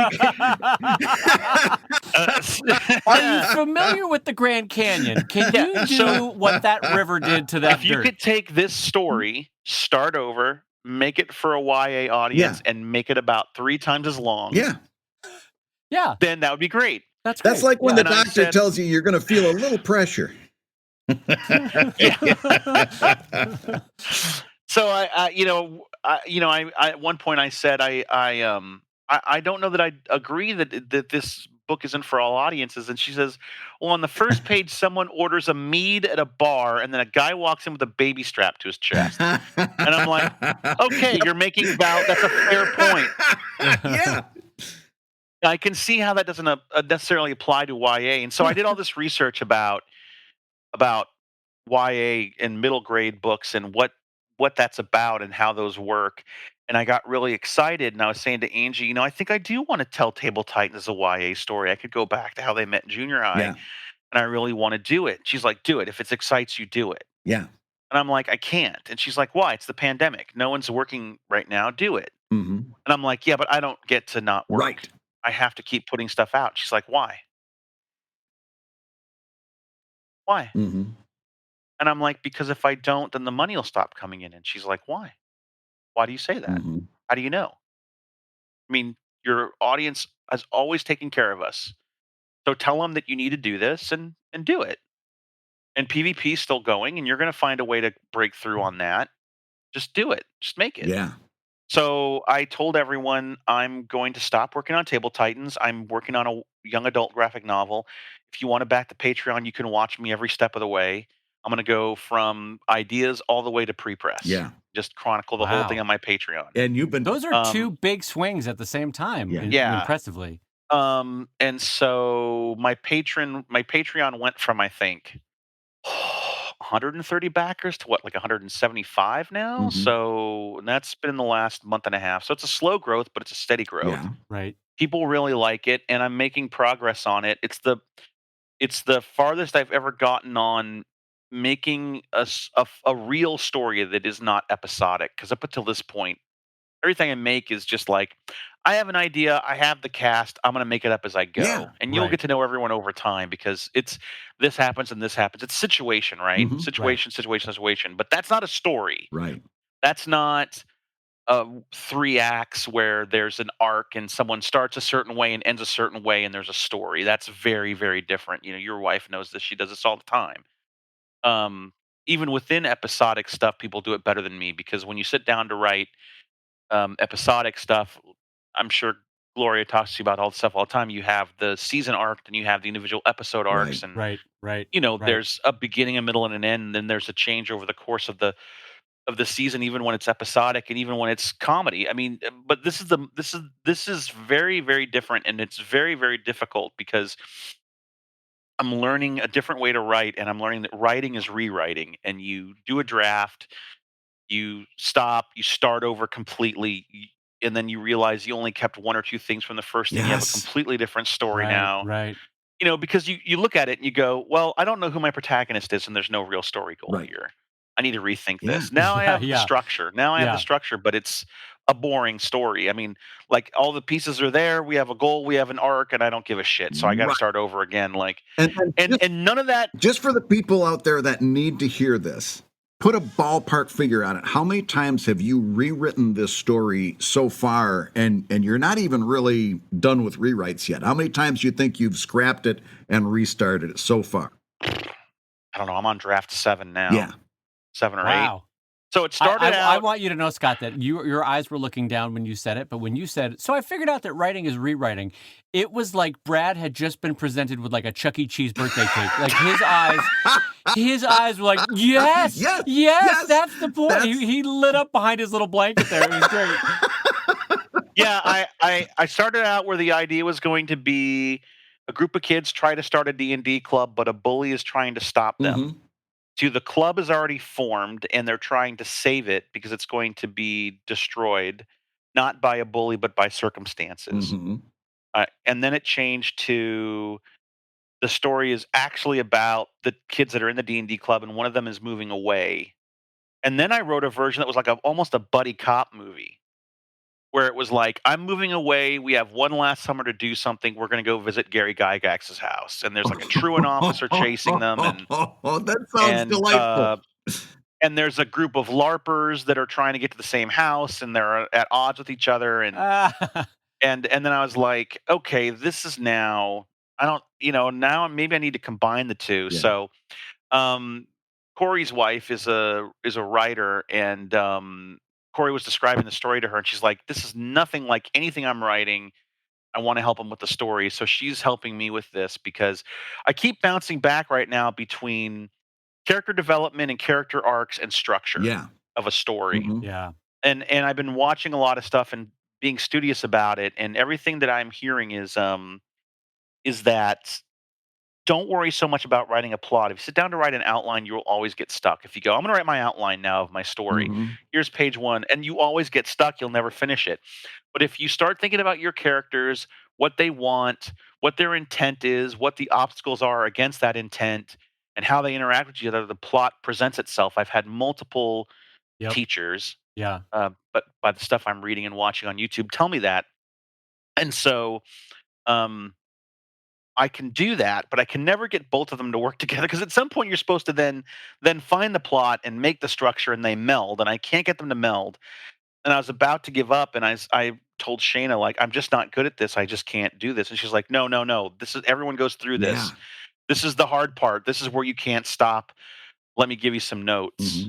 Are you familiar with the Grand Canyon? Can you do what that river did to that If you could take this story, start over, make it for a YA audience, and make it about 3 times as long. Yeah. Then that would be great. That's like when the doctor tells you you're going to feel a little pressure. So I at one point I said I don't know that I agree that this book isn't for all audiences. And she says, well, on the first page, someone orders a mead at a bar, and then a guy walks in with a baby strapped to his chest. And I'm like, okay, you're making that's a fair point. Yeah. I can see how that doesn't necessarily apply to YA. And so I did all this research about YA and middle grade books and what that's about and how those work. And I got really excited, and I was saying to Angie, I think I do want to tell Table Titans as a YA story. I could go back to how they met in junior high, and I really want to do it. She's like, do it. If it excites you, do it. Yeah. And I'm like, I can't. And she's like, why? It's the pandemic. No one's working right now. Do it. Mm-hmm. And I'm like, yeah, but I don't get to not work. Right. I have to keep putting stuff out. She's like, why? Why? Mm-hmm. And I'm like, because if I don't, then the money will stop coming in. And she's like, why? Why do you say that? Mm-hmm. How do you know? I mean, your audience has always taken care of us. So tell them that you need to do this and do it. And PvP is still going, and you're going to find a way to break through on that. Just do it. Just make it. Yeah. So I told everyone I'm going to stop working on Table Titans. I'm working on a young adult graphic novel. If you want to back the Patreon, you can watch me every step of the way. I'm going to go from ideas all the way to pre-press. Yeah. Just chronicle the whole thing on my Patreon. And you've been... Those are 2 big swings at the same time. Yeah. Impressively. And so my Patreon went from, I think, 130 backers to 175 now. Mm-hmm. So that's been in the last month and a half. So it's a slow growth, but it's a steady growth. Yeah. Right. People really like it, and I'm making progress on it. It's the farthest I've ever gotten on making a real story that is not episodic. Because up until this point, everything I make is just like, I have an idea, I have the cast, I'm going to make it up as I go. Yeah, and you'll get to know everyone over time, because it's this happens and this happens. It's situation, right? Mm-hmm. Situation. But that's not a story. Right. That's not 3 acts where there's an arc and someone starts a certain way and ends a certain way and there's a story. That's very, very different. Your wife knows this. She does this all the time. Even within episodic stuff, people do it better than me, because when you sit down to write episodic stuff, I'm sure Gloria talks to you about all the stuff all the time. You have the season arc, and you have the individual episode arcs, and right. There's a beginning, a middle, and an end. And then there's a change over the course of the season, even when it's episodic and even when it's comedy. I mean, but this is very, very different, and it's very, very difficult, because I'm learning a different way to write, and I'm learning that writing is rewriting. And you do a draft, you stop, you start over completely, and then you realize you only kept 1 or 2 things from the first thing. You have a completely different story now. Right. Because you look at it and you go, well, I don't know who my protagonist is, and there's no real story goal here. I need to rethink this. Now I have the structure. Now I have the structure, but it's a boring story. I mean, like, all the pieces are there. We have a goal, we have an arc, and I don't give a shit. So I got to start over again. Like, and none of that. Just for the people out there that need to hear this, put a ballpark figure on it. How many times have you rewritten this story so far, and you're not even really done with rewrites yet? How many times do you think you've scrapped it and restarted it so far? I don't know. I'm on draft 7 now. Yeah. 7 or 8. So it started I out. want you to know, Scott, that your eyes were looking down when you said it, but when you said, so I figured out that writing is rewriting, it was like Brad had just been presented with like a Chuck E. Cheese birthday cake. Like his eyes were like, yes, Yes, yes, yes, that's the point. that's- He lit up behind his little blanket there. It was great. Yeah, I started out where the idea was going to be a group of kids try to start a D&D club, but a bully is trying to stop them. Mhm. To the club is already formed, and they're trying to save it because it's going to be destroyed, not by a bully, but by circumstances. Mhm. And then it changed to the story is actually about the kids that are in the D&D club, and one of them is moving away. And then I wrote a version that was like almost a buddy cop movie, where it was like, I'm moving away. We have one last summer to do something. We're going to go visit Gary Gygax's house, and there's like a truant officer chasing them, That sounds and delightful. and there's a group of LARPers that are trying to get to the same house, and they're at odds with each other, and then I was like, okay, this is now. I don't, now maybe I need to combine the two. Yeah. So, Corey's wife is a writer, and Corey was describing the story to her, and she's like, "This is nothing like anything I'm writing. I want to help him with the story." So she's helping me with this because I keep bouncing back right now between character development and character arcs and structure Yeah. of a story. Mhm. Yeah. And I've been watching a lot of stuff and being studious about it, and everything that I'm hearing is that don't worry so much about writing a plot. If you sit down to write an outline, you'll always get stuck. If you go, I'm going to write my outline now of my story. Mhm. Here's page 1, and you always get stuck. You'll never finish it. But if you start thinking about your characters, what they want, what their intent is, what the obstacles are against that intent, and how they interact with each other, the plot presents itself. I've had multiple Yep. teachers, Yeah. but by the stuff I'm reading and watching on YouTube, tell me that. And so, I can do that, but I can never get both of them to work together because at some point you're supposed to then find the plot and make the structure, and they meld, and I can't get them to meld. And I was about to give up, and I told Shayna, like, I'm just not good at this. I just can't do this. And she's like, no, no, no. This is everyone goes through this. Yeah. This is the hard part. This is where you can't stop. Let me give you some notes.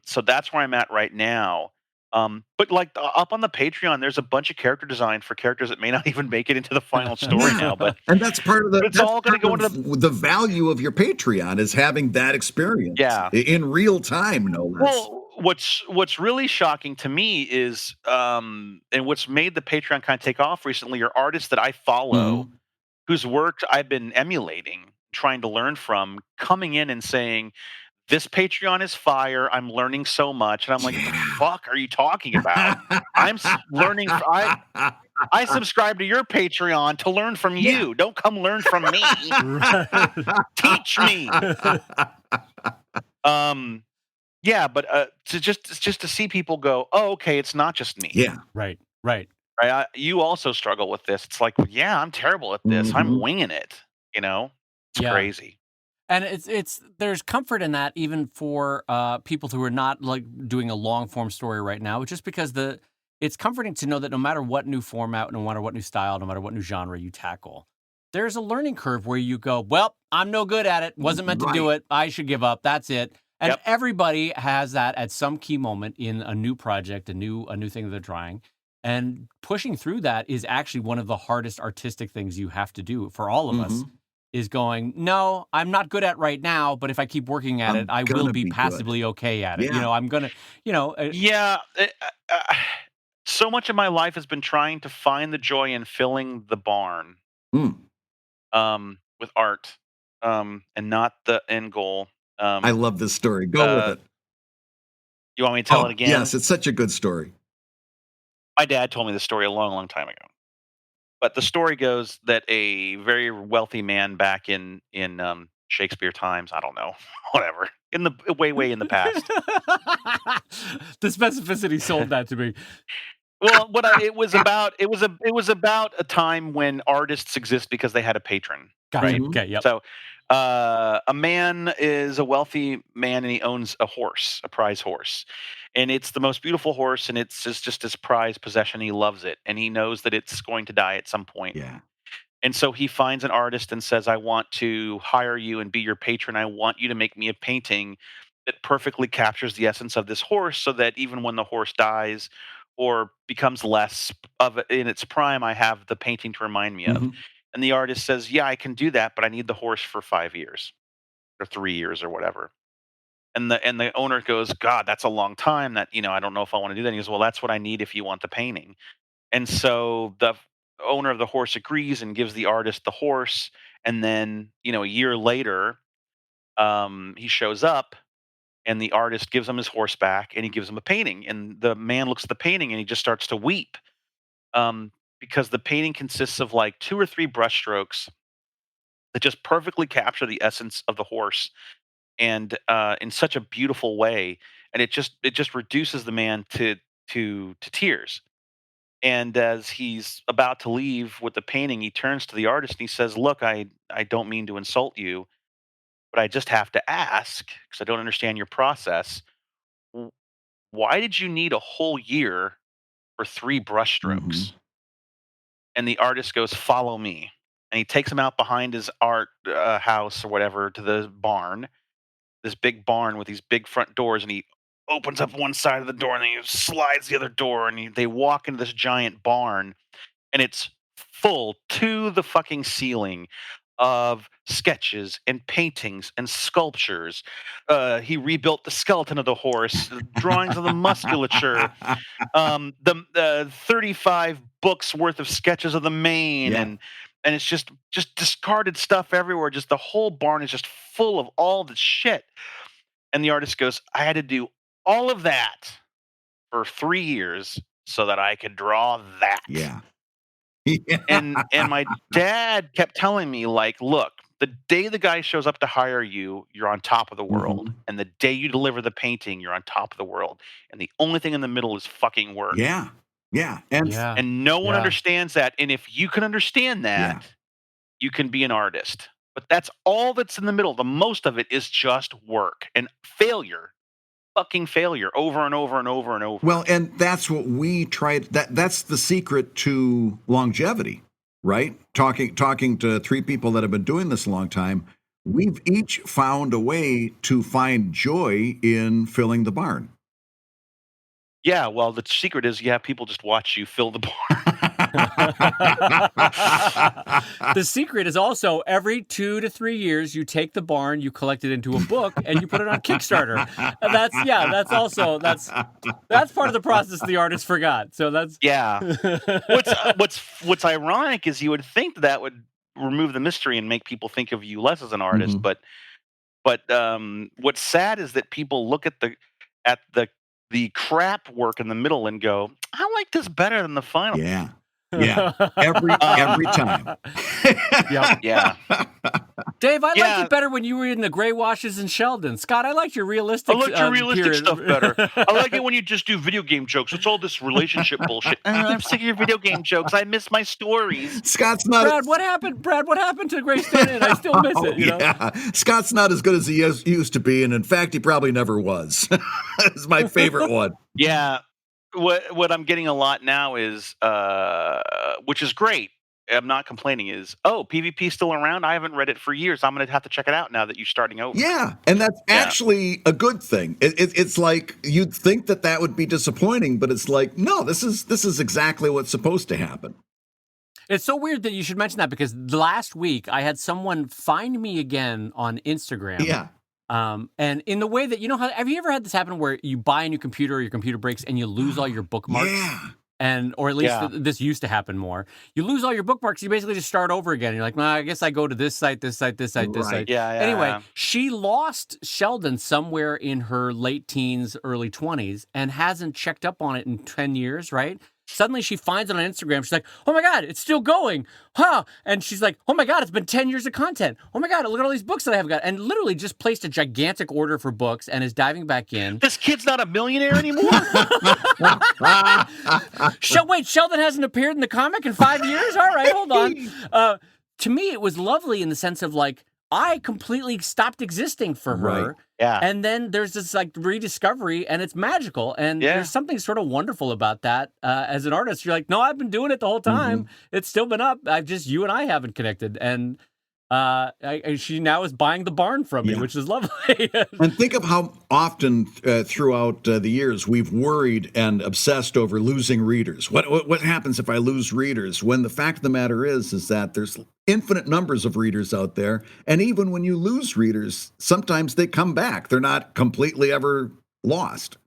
So that's where I'm at right now. But like up on the Patreon, there's a bunch of character design for characters that may not even make it into the final story now. But And that's part of the. it's that's all going to part go into of the value of your Patreon is having that experience. Yeah. In real time, no less. Well, what's really shocking to me is, and what's made the Patreon kind of take off recently are artists that I follow, whose work I've been emulating, trying to learn from, coming in and saying, "This Patreon is fire. I'm learning so much," and I'm like, "What the fuck are you talking about? I'm learning. I subscribe to your Patreon to learn from you. Yeah. Don't come learn from me. Teach me." Yeah, but just to see people go, "Oh, okay, it's not just me." Yeah. Right. Right. Right? You also struggle with this. It's like, yeah, I'm terrible at this. I'm winging it. It's Yeah. crazy. And it's there's comfort in that even for people who are not like doing a long form story right now, just because it's comforting to know that no matter what new format, no matter what new style, no matter what new genre you tackle, there's a learning curve where you go, well, I'm no good at it. Wasn't meant to do it. I should give up. That's it. And everybody has that at some key moment in a new project, a new thing that they're trying. And pushing through that is actually one of the hardest artistic things you have to do for all of us. Is going, no, I'm not good at right now, but if I keep working at it, I will be passively okay at it. Yeah. I'm going to, Yeah. So much of my life has been trying to find the joy in filling the barn with art and not the end goal. I love this story. Go with it. You want me to tell it again? Yes, it's such a good story. My dad told me the story a long, long time ago. But the story goes that a very wealthy man back in Shakespeare times, I don't know, whatever, in the way in the past. The specificity sold that to me. Well, it was about a time when artists exist because they had a patron. Gotcha. Right? Okay. Yep. So a man is a wealthy man, and he owns a horse, a prize horse. And it's the most beautiful horse, and it's just his prized possession. He loves it, and he knows that it's going to die at some point. Yeah. And so he finds an artist and says, "I want to hire you and be your patron. I want you to make me a painting that perfectly captures the essence of this horse, so that even when the horse dies or becomes less of in its prime, I have the painting to remind me of. Mhm. And the artist says, "Yeah, I can do that, but I need the horse for 5 years or 3 years or whatever." And the owner goes, "God, that's a long time. That I don't know if I want to do that." And he goes, "Well, that's what I need if you want the painting." And so the owner of the horse agrees and gives the artist the horse. And then a year later, he shows up, and the artist gives him his horse back, and he gives him a painting. And the man looks at the painting and he just starts to weep, um, because the painting consists of like 2 or 3 brushstrokes that just perfectly capture the essence of the horse, and in such a beautiful way. And it just reduces the man to tears. And as he's about to leave with the painting, he turns to the artist and he says, "Look, I don't mean to insult you, but I just have to ask, because I don't understand your process. W- Why did you need a whole year for 3 brushstrokes?" Mhm. And the artist goes, "Follow me." And he takes him out behind his art house or whatever, to the barn, this big barn with these big front doors. And he opens up one side of the door and then he slides the other door, and they walk into this giant barn. And it's full to the fucking ceiling of sketches and paintings and sculptures. He rebuilt the skeleton of the horse, drawings of the musculature, the 35 books worth of sketches of the mane, Yeah. and it's just discarded stuff everywhere. Just the whole barn is just full of all the shit. And the artist goes, "I had to do all of that for 3 years so that I could draw that." Yeah. Yeah. And my dad kept telling me, like, "Look, the day the guy shows up to hire you, you're on top of the world. Mhm. And the day you deliver the painting, you're on top of the world. And the only thing in the middle is fucking work." Yeah. Yeah. And Yeah. And no one Yeah. understands that. And if you can understand yeah. that, you can be an artist. But that's all that's in the middle. The most of it is just work and failure, fucking failure, over and over and over and over. Well, and that's what we tried. That's the secret to longevity, right? Talking to 3 people that have been doing this a long time, we've each found a way to find joy in filling the barn. Yeah, well, the secret is you have people just watch you fill the barn. The secret is also every 2 to 3 years you take the barn, you collect it into a book, and you put it on Kickstarter. And that's also that's part of the process the artist forgot. So that's Yeah. What's ironic is you would think that would remove the mystery and make people think of you less as an artist. Mhm. But what's sad is that people look at the crap work in the middle and go, "I like this better than the final." Yeah. Yeah. Every time. Yep. Yeah. Dave, I liked Yeah. it better when you were in the gray washes in Sheldon. Scott, I liked your I realistic. like your realistic period. stuff better. I like it when you just do video game jokes. It's all this relationship bullshit. I'm sick of your video game jokes. I miss my stories. Scott's not. Brad, what happened? Brad, what happened to Greystone Inn? I still miss it. You know? Yeah, Scott's not as good as he used to be, and in fact, he probably never was. It's my favorite one. Yeah. What I'm getting a lot now is, which is great. I'm not complaining. Is, "Oh, PvP still around? I haven't read it for years. I'm gonna have to check it out now that you're starting over." Yeah, and that's Yeah. actually a good thing. It's like you'd think that would be disappointing, but it's like, no, this is exactly what's supposed to happen. It's so weird that you should mention that because last week I had someone find me again on Instagram. Yeah. And in the way that, have you ever had this happen where you buy a new computer or your computer breaks and you lose all your bookmarks? Yeah. Or at least Yeah. this used to happen more. You lose all your bookmarks. You basically just start over again. You're like, well, I guess I go to this site, this site, this site, this Right. site. Yeah. Anyway, she lost Sheldon somewhere in her late teens, early 20s, and hasn't checked up on it in 10 years, right? Suddenly she finds it on Instagram. She's like, oh my God, it's still going. Huh? And she's like, oh my God, it's been 10 years of content. Oh my God, look at all these books that I have got. And literally just placed a gigantic order for books and is diving back in. This kid's not a millionaire anymore. Wait, Sheldon hasn't appeared in the comic in 5 years? All right, hold on. To me, it was lovely in the sense of like, I completely stopped existing for her. Right. Yeah. And then there's this like rediscovery and it's magical. And Yeah. there's something sort of wonderful about that. As an artist, you're like, no, I've been doing it the whole time. It's still been up. You and I haven't connected. And She now is buying the barn from me, Yeah. which is lovely. And think of how often throughout the years we've worried and obsessed over losing readers. What happens if I lose readers? When the fact of the matter is that there's infinite numbers of readers out there, and even when you lose readers, sometimes they come back. They're not completely ever lost.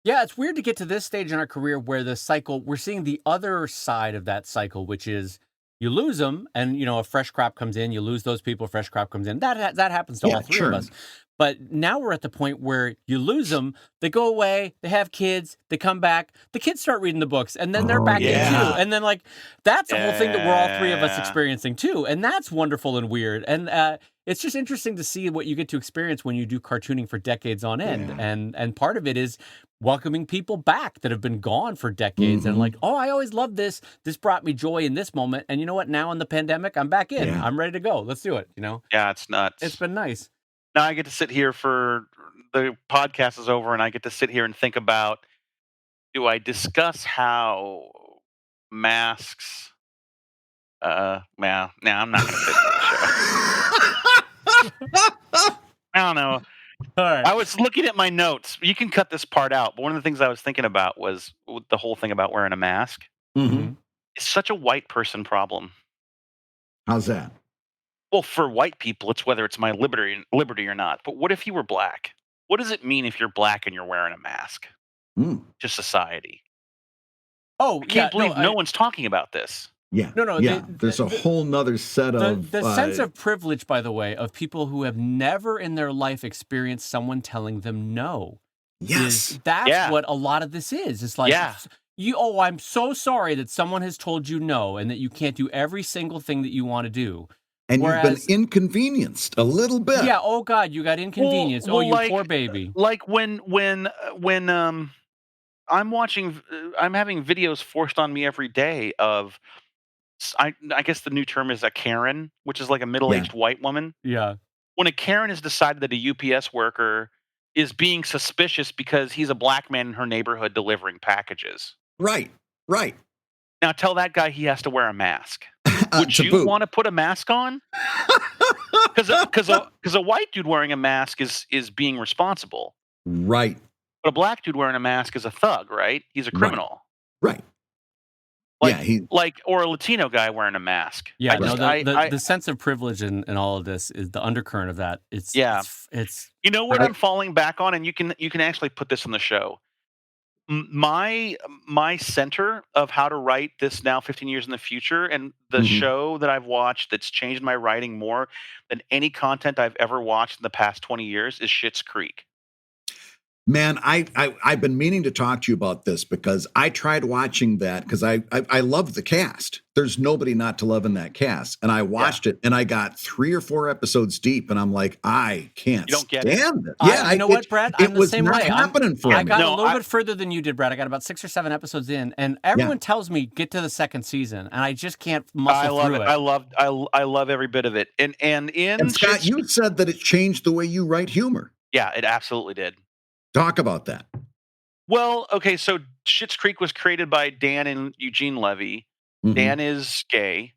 Yeah, it's weird to get to this stage in our career where the cycle, we're seeing the other side of that cycle, which is you lose them and, a fresh crop comes in, you lose those people, fresh crop comes in. That happens to all three of us. But now we're at the point where you lose them, they go away, they have kids, they come back, the kids start reading the books, and then they're back in too. And then that's a whole thing that we're all three of us experiencing too. And that's wonderful and weird. And it's just interesting to see what you get to experience when you do cartooning for decades on end. Yeah. And part of it is welcoming people back that have been gone for decades and I always loved this. This brought me joy in this moment. And you know what? Now in the pandemic, I'm back in. I'm ready to go. Let's do it. Yeah, it's nuts. It's been nice. Now I get to sit here for the podcast is over and I get to sit here and think about, do I discuss how masks I'm not gonna fit in the show. I don't know. All right. I was looking at my notes. You can cut this part out, but one of the things I was thinking about was the whole thing about wearing a mask. It's such a white person problem. How's that? Well, for white people, it's whether it's my liberty or not. But what if you were black? What does it mean if you're black and you're wearing a mask to society? Oh, I can't believe no one's talking about this. Yeah. No. There's a whole nother set of the sense of privilege, by the way, of people who have never in their life experienced someone telling them no. Yes. That's what a lot of this is. It's like I'm so sorry that someone has told you no and that you can't do every single thing that you want to do. And you've been inconvenienced a little bit. Yeah. Oh God, you got inconvenienced. Well, you poor baby. Like when I'm watching, I'm having videos forced on me every day of, I guess the new term is a Karen, which is like a middle-aged white woman. Yeah. When a Karen has decided that a UPS worker is being suspicious because he's a black man in her neighborhood delivering packages. Right. Now tell that guy he has to wear a mask. Would you want to put a mask on? Because a white dude wearing a mask is being responsible. Right. But a black dude wearing a mask is a thug, right? He's a criminal. Right. Or a Latino guy wearing a mask. Yeah, the sense of privilege in all of this is the undercurrent of that. It's you know what I'm falling back on, and you can actually put this in the show. My center of how to write this now 15 years in the future, and the show that I've watched that's changed my writing more than any content I've ever watched in the past 20 years is Schitt's Creek. Man, I've been meaning to talk to you about this because I tried watching that because I love the cast. There's nobody not to love in that cast. And I watched it and I got 3 or 4 episodes deep and I'm like, I can't stand it. Yeah, you know what, Brad? I'm the same way. Happening for me. I got a little bit further than you did, Brad. I got about 6 or 7 episodes in, and everyone tells me get to the second season, and I just can't muscle through it. I love every bit of it. And Scott, you said that it changed the way you write humor. Yeah, it absolutely did. Talk about that. Well, okay, so Schitt's Creek was created by Dan and Eugene Levy. Dan is gay,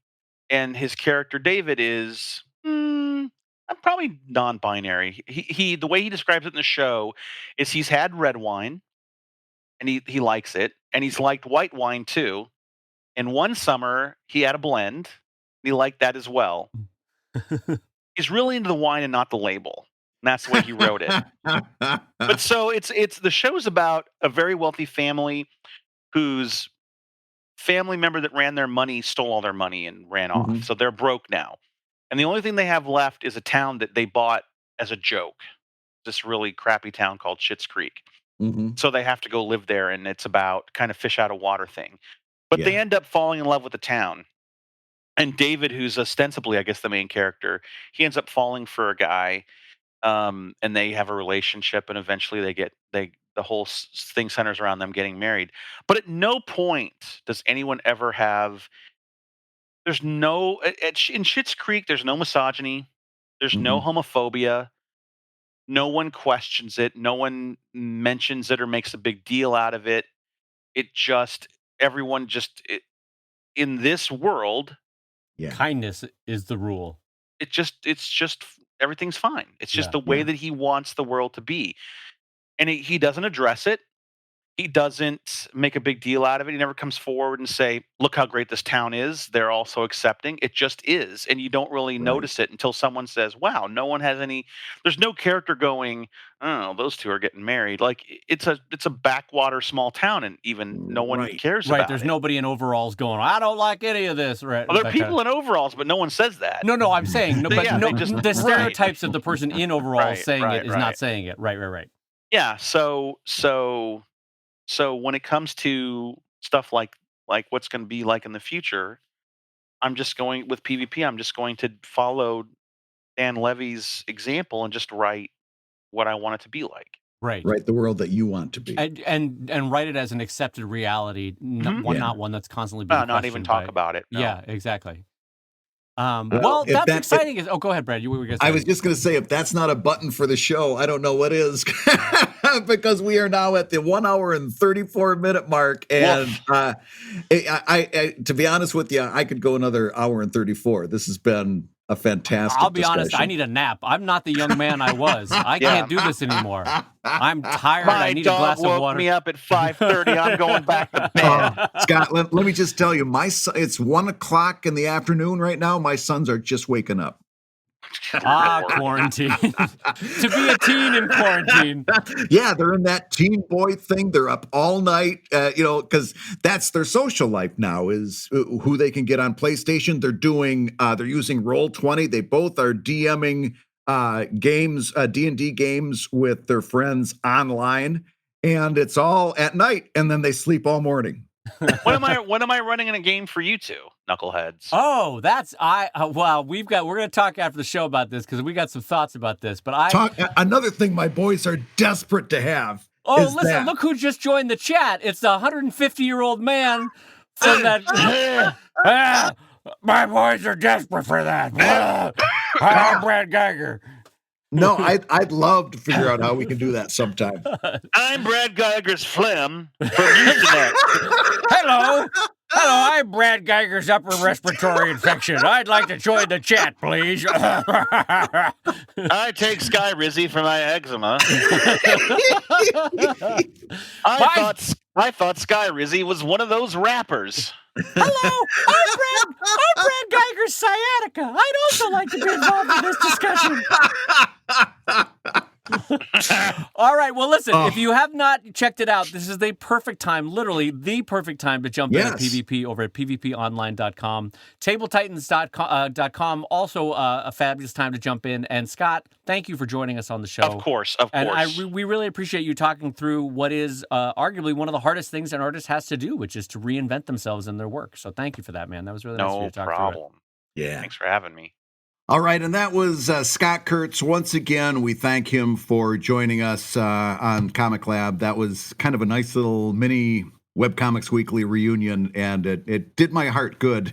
and his character David is probably non-binary. He the way he describes it in the show is he's had red wine, and he likes it, and he's liked white wine too. And one summer he had a blend, and he liked that as well. He's really into the wine and not the label. And that's the way he wrote it. But so it's the show's about a very wealthy family whose family member that ran their money stole all their money and ran off. So they're broke now. And the only thing they have left is a town that they bought as a joke. This really crappy town called Schitt's Creek. So they have to go live there, and it's about kind of fish out of water thing. But they end up falling in love with the town. And David, who's ostensibly, I guess, the main character, he ends up falling for a guy. And they have a relationship, and eventually the whole thing centers around them getting married. But at no point does anyone ever have. There's no in Schitt's Creek. There's no misogyny. There's no homophobia. No one questions it. No one mentions it or makes a big deal out of it. Everyone in this world. Kindness is the rule. it's just everything's fine. It's just Yeah. the way that he wants the world to be, and he doesn't address it. He doesn't make a big deal out of it. He never comes forward and say, "Look how great this town is. They're all so accepting." It just is, and you don't really Right. notice it until someone says, "Wow, no one has any." There's no character going, "Oh, those two are getting married." Like it's a backwater small town, and even no one Right. cares Right. about There's it. nobody in overalls going, I don't like any of this. Right. Well, there that are kind people in overalls, but no one says that. No, I'm saying no, but Yeah, no, they just- the stereotypes of the person in overalls Right, saying right, it is right. not saying it. Right. Yeah. So when it comes to stuff like what's going to be like in the future, I'm just going with PvP. I'm just going to follow Dan Levy's example and just write what I want it to be like. Right. Right, the world that you want to be. And write it as an accepted reality, not one that's constantly being Not even questioned talk by- about it. No. Yeah, exactly. Well, Well, if that's that- exciting. Go ahead, Brad. You were going to say. I was just going to say, if that's not a button for the show, I don't know what is, because we are now at the 1 hour and 34-minute mark, and I to be honest with you, I could go another hour and 34. This has been a fantastic. I'll be honest. discussion. I need a nap. I'm not the young man I was. I Yeah. can't do this anymore. I'm tired. My I need a dog glass of woke water. me up at 5:30. I'm going back to bed. Scott, let me just tell you, my son, it's 1 o'clock in the afternoon right now. My sons are just waking up. Quarantine. To be a teen in quarantine. Yeah, they're in that teen boy thing. They're up all night, because that's their social life now, is who they can get on PlayStation. They're using Roll20. They both are DMing games, D&D games with their friends online, and it's all at night, and then they sleep all morning. When am I running in a game for you two, knuckleheads? Oh, that's well, we're going to talk after the show about this because we got some thoughts about this. But Another thing my boys are desperate to have. Oh, is listen, that. look who just joined the chat. It's the 150-year-old man from that. My boys are desperate for that. I'm Brad Geiger. No, I'd love to figure out how we can do that sometime. I'm Brad Geiger's phlegm from Houston. Hello, I'm Brad Geiger's upper respiratory infection. I'd like to join the chat, please. I take Sky Rizzy for my eczema. I thought Sky Rizzy was one of those rappers. Hello, I'm Brad Geiger's sciatica. I'd also like to be involved in this discussion. All right, well, listen, if you have not checked it out, this is the perfect time, literally the perfect time to jump into PvP over at pvponline.com. TableTitans.com, also a fabulous time to jump in. And Scott, thank you for joining us on the show. Of course. And we really appreciate you talking through what is arguably one of the hardest things an artist has to do, which is to reinvent themselves in their work. So thank you for that, man. That was really nice of you to talk through it. No problem. Yeah. Thanks for having me. All right, and that was Scott Kurtz. Once again, we thank him for joining us on ComicLab. That was kind of a nice little mini Webcomics Weekly reunion, and it did my heart good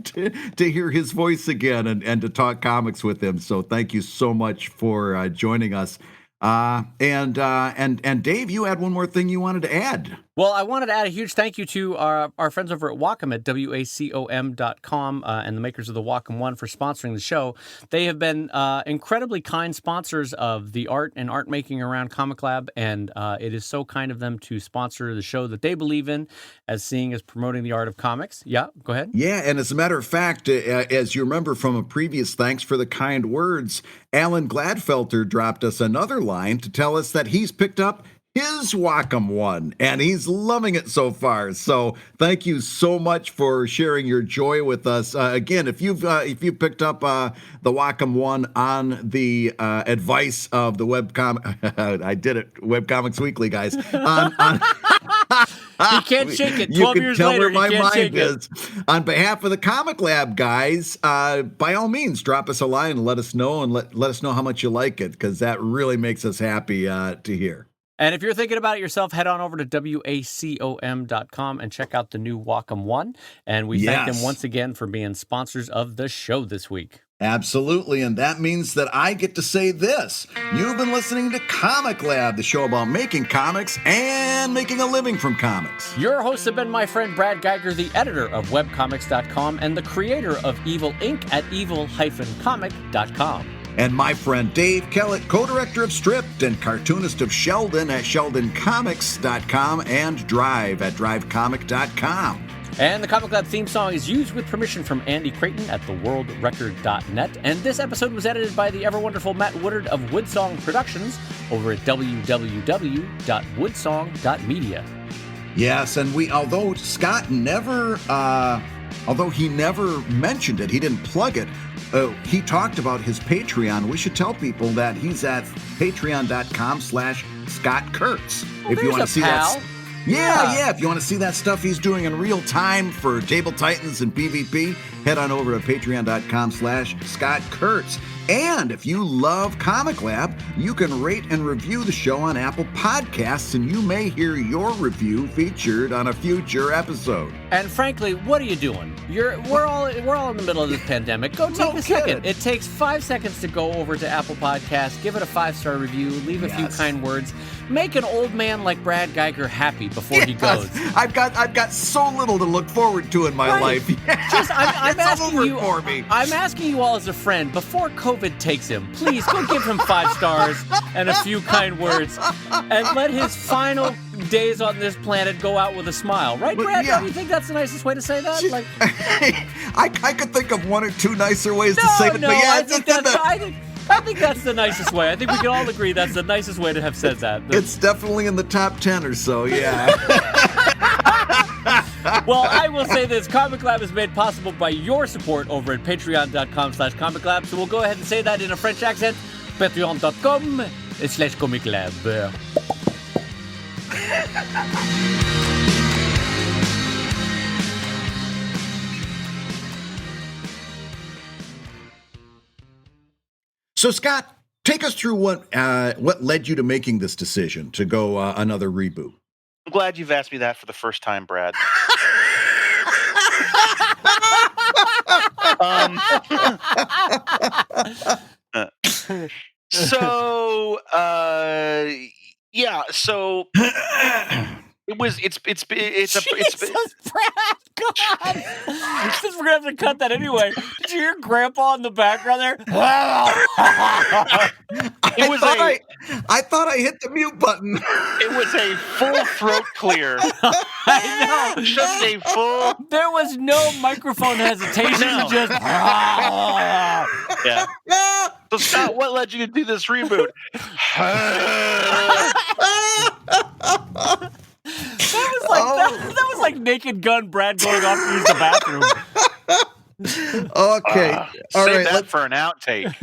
to hear his voice again and to talk comics with him. So thank you so much for joining us. And Dave, you had one more thing you wanted to add. Well, I wanted to add a huge thank you to our friends over at Wacom at wacom.com and the makers of the Wacom One for sponsoring the show. They have been incredibly kind sponsors of the art and art making around ComicLab, and it is so kind of them to sponsor the show that they believe in as seeing as promoting the art of comics. Yeah, go ahead. Yeah, and as a matter of fact, as you remember from a previous thanks for the kind words, Alan Gladfelter dropped us another line to tell us that he's picked up his Wacom One, and he's loving it so far. So thank you so much for sharing your joy with us. Again, if you've picked up the Wacom One on the advice of the I did it, Webcomics Weekly, guys. He can't shake it. 12 you can years tell later, where he my can't shake mind it. is. On behalf of the ComicLab guys, by all means, drop us a line and let us know, and let us know how much you like it, because that really makes us happy to hear. And if you're thinking about it yourself, head on over to wacom.com and check out the new Wacom One. And we thank them once again for being sponsors of the show this week. Absolutely, and that means that I get to say this. You've been listening to ComicLab, the show about making comics and making a living from comics. Your hosts have been my friend Brad Geiger, the editor of Webcomics.com and the creator of Evil Inc. at evil-comic.com. And my friend Dave Kellett, co-director of Stripped and cartoonist of Sheldon at sheldoncomics.com and Drive at drivecomic.com. And the ComicLab theme song is used with permission from Andy Creighton at theworldrecord.net. And this episode was edited by the ever-wonderful Matt Woodard of Woodsong Productions over at www.woodsong.media. Yes, and although Scott never, although he never mentioned it, he didn't plug it, he talked about his Patreon. We should tell people that he's at patreon.com/Scott Kurtz. Well, if you want to see that. Yeah. If you want to see that stuff he's doing in real time for Table Titans and PvP, head on over to patreon.com/Scott Kurtz. And if you love ComicLab, you can rate and review the show on Apple Podcasts, and you may hear your review featured on a future episode. And frankly, what are you doing? We're all in the middle of this pandemic. Go take a second. It takes 5 seconds to go over to Apple Podcasts, give it a 5-star review, leave a few kind words. Make an old man like Brad Geiger happy before he goes. I've got so little to look forward to in my life. Just I'm asking you for me. I'm asking you all as a friend, before COVID takes him, please go give him 5 stars and a few kind words, and let his final days on this planet go out with a smile. Right, Brad? Yeah. Don't you think that's the nicest way to say that? Like, I could think of one or two nicer ways to say it, but yeah, I think that's the nicest way. I think we can all agree that's the nicest way to have said that. It's definitely in the top 10 or so, yeah. Well, I will say this. ComicLab is made possible by your support over at patreon.com/ComicLab. So we'll go ahead and say that in a French accent. Patreon.com/ComicLab. So, Scott, take us through what led you to making this decision to go another reboot. I'm glad you've asked me that for the first time, Brad. So it's Brad, God! Since we're gonna have to cut that anyway. Did you hear Grandpa in the background there? I thought I hit the mute button. It was a full throat clear. I know. Just a full. There was no microphone hesitation. No. Just Yeah. So Scott, what led you to do this reboot? That was like Naked Gun Brad going off to use the bathroom. Okay. All Save right. that for an outtake.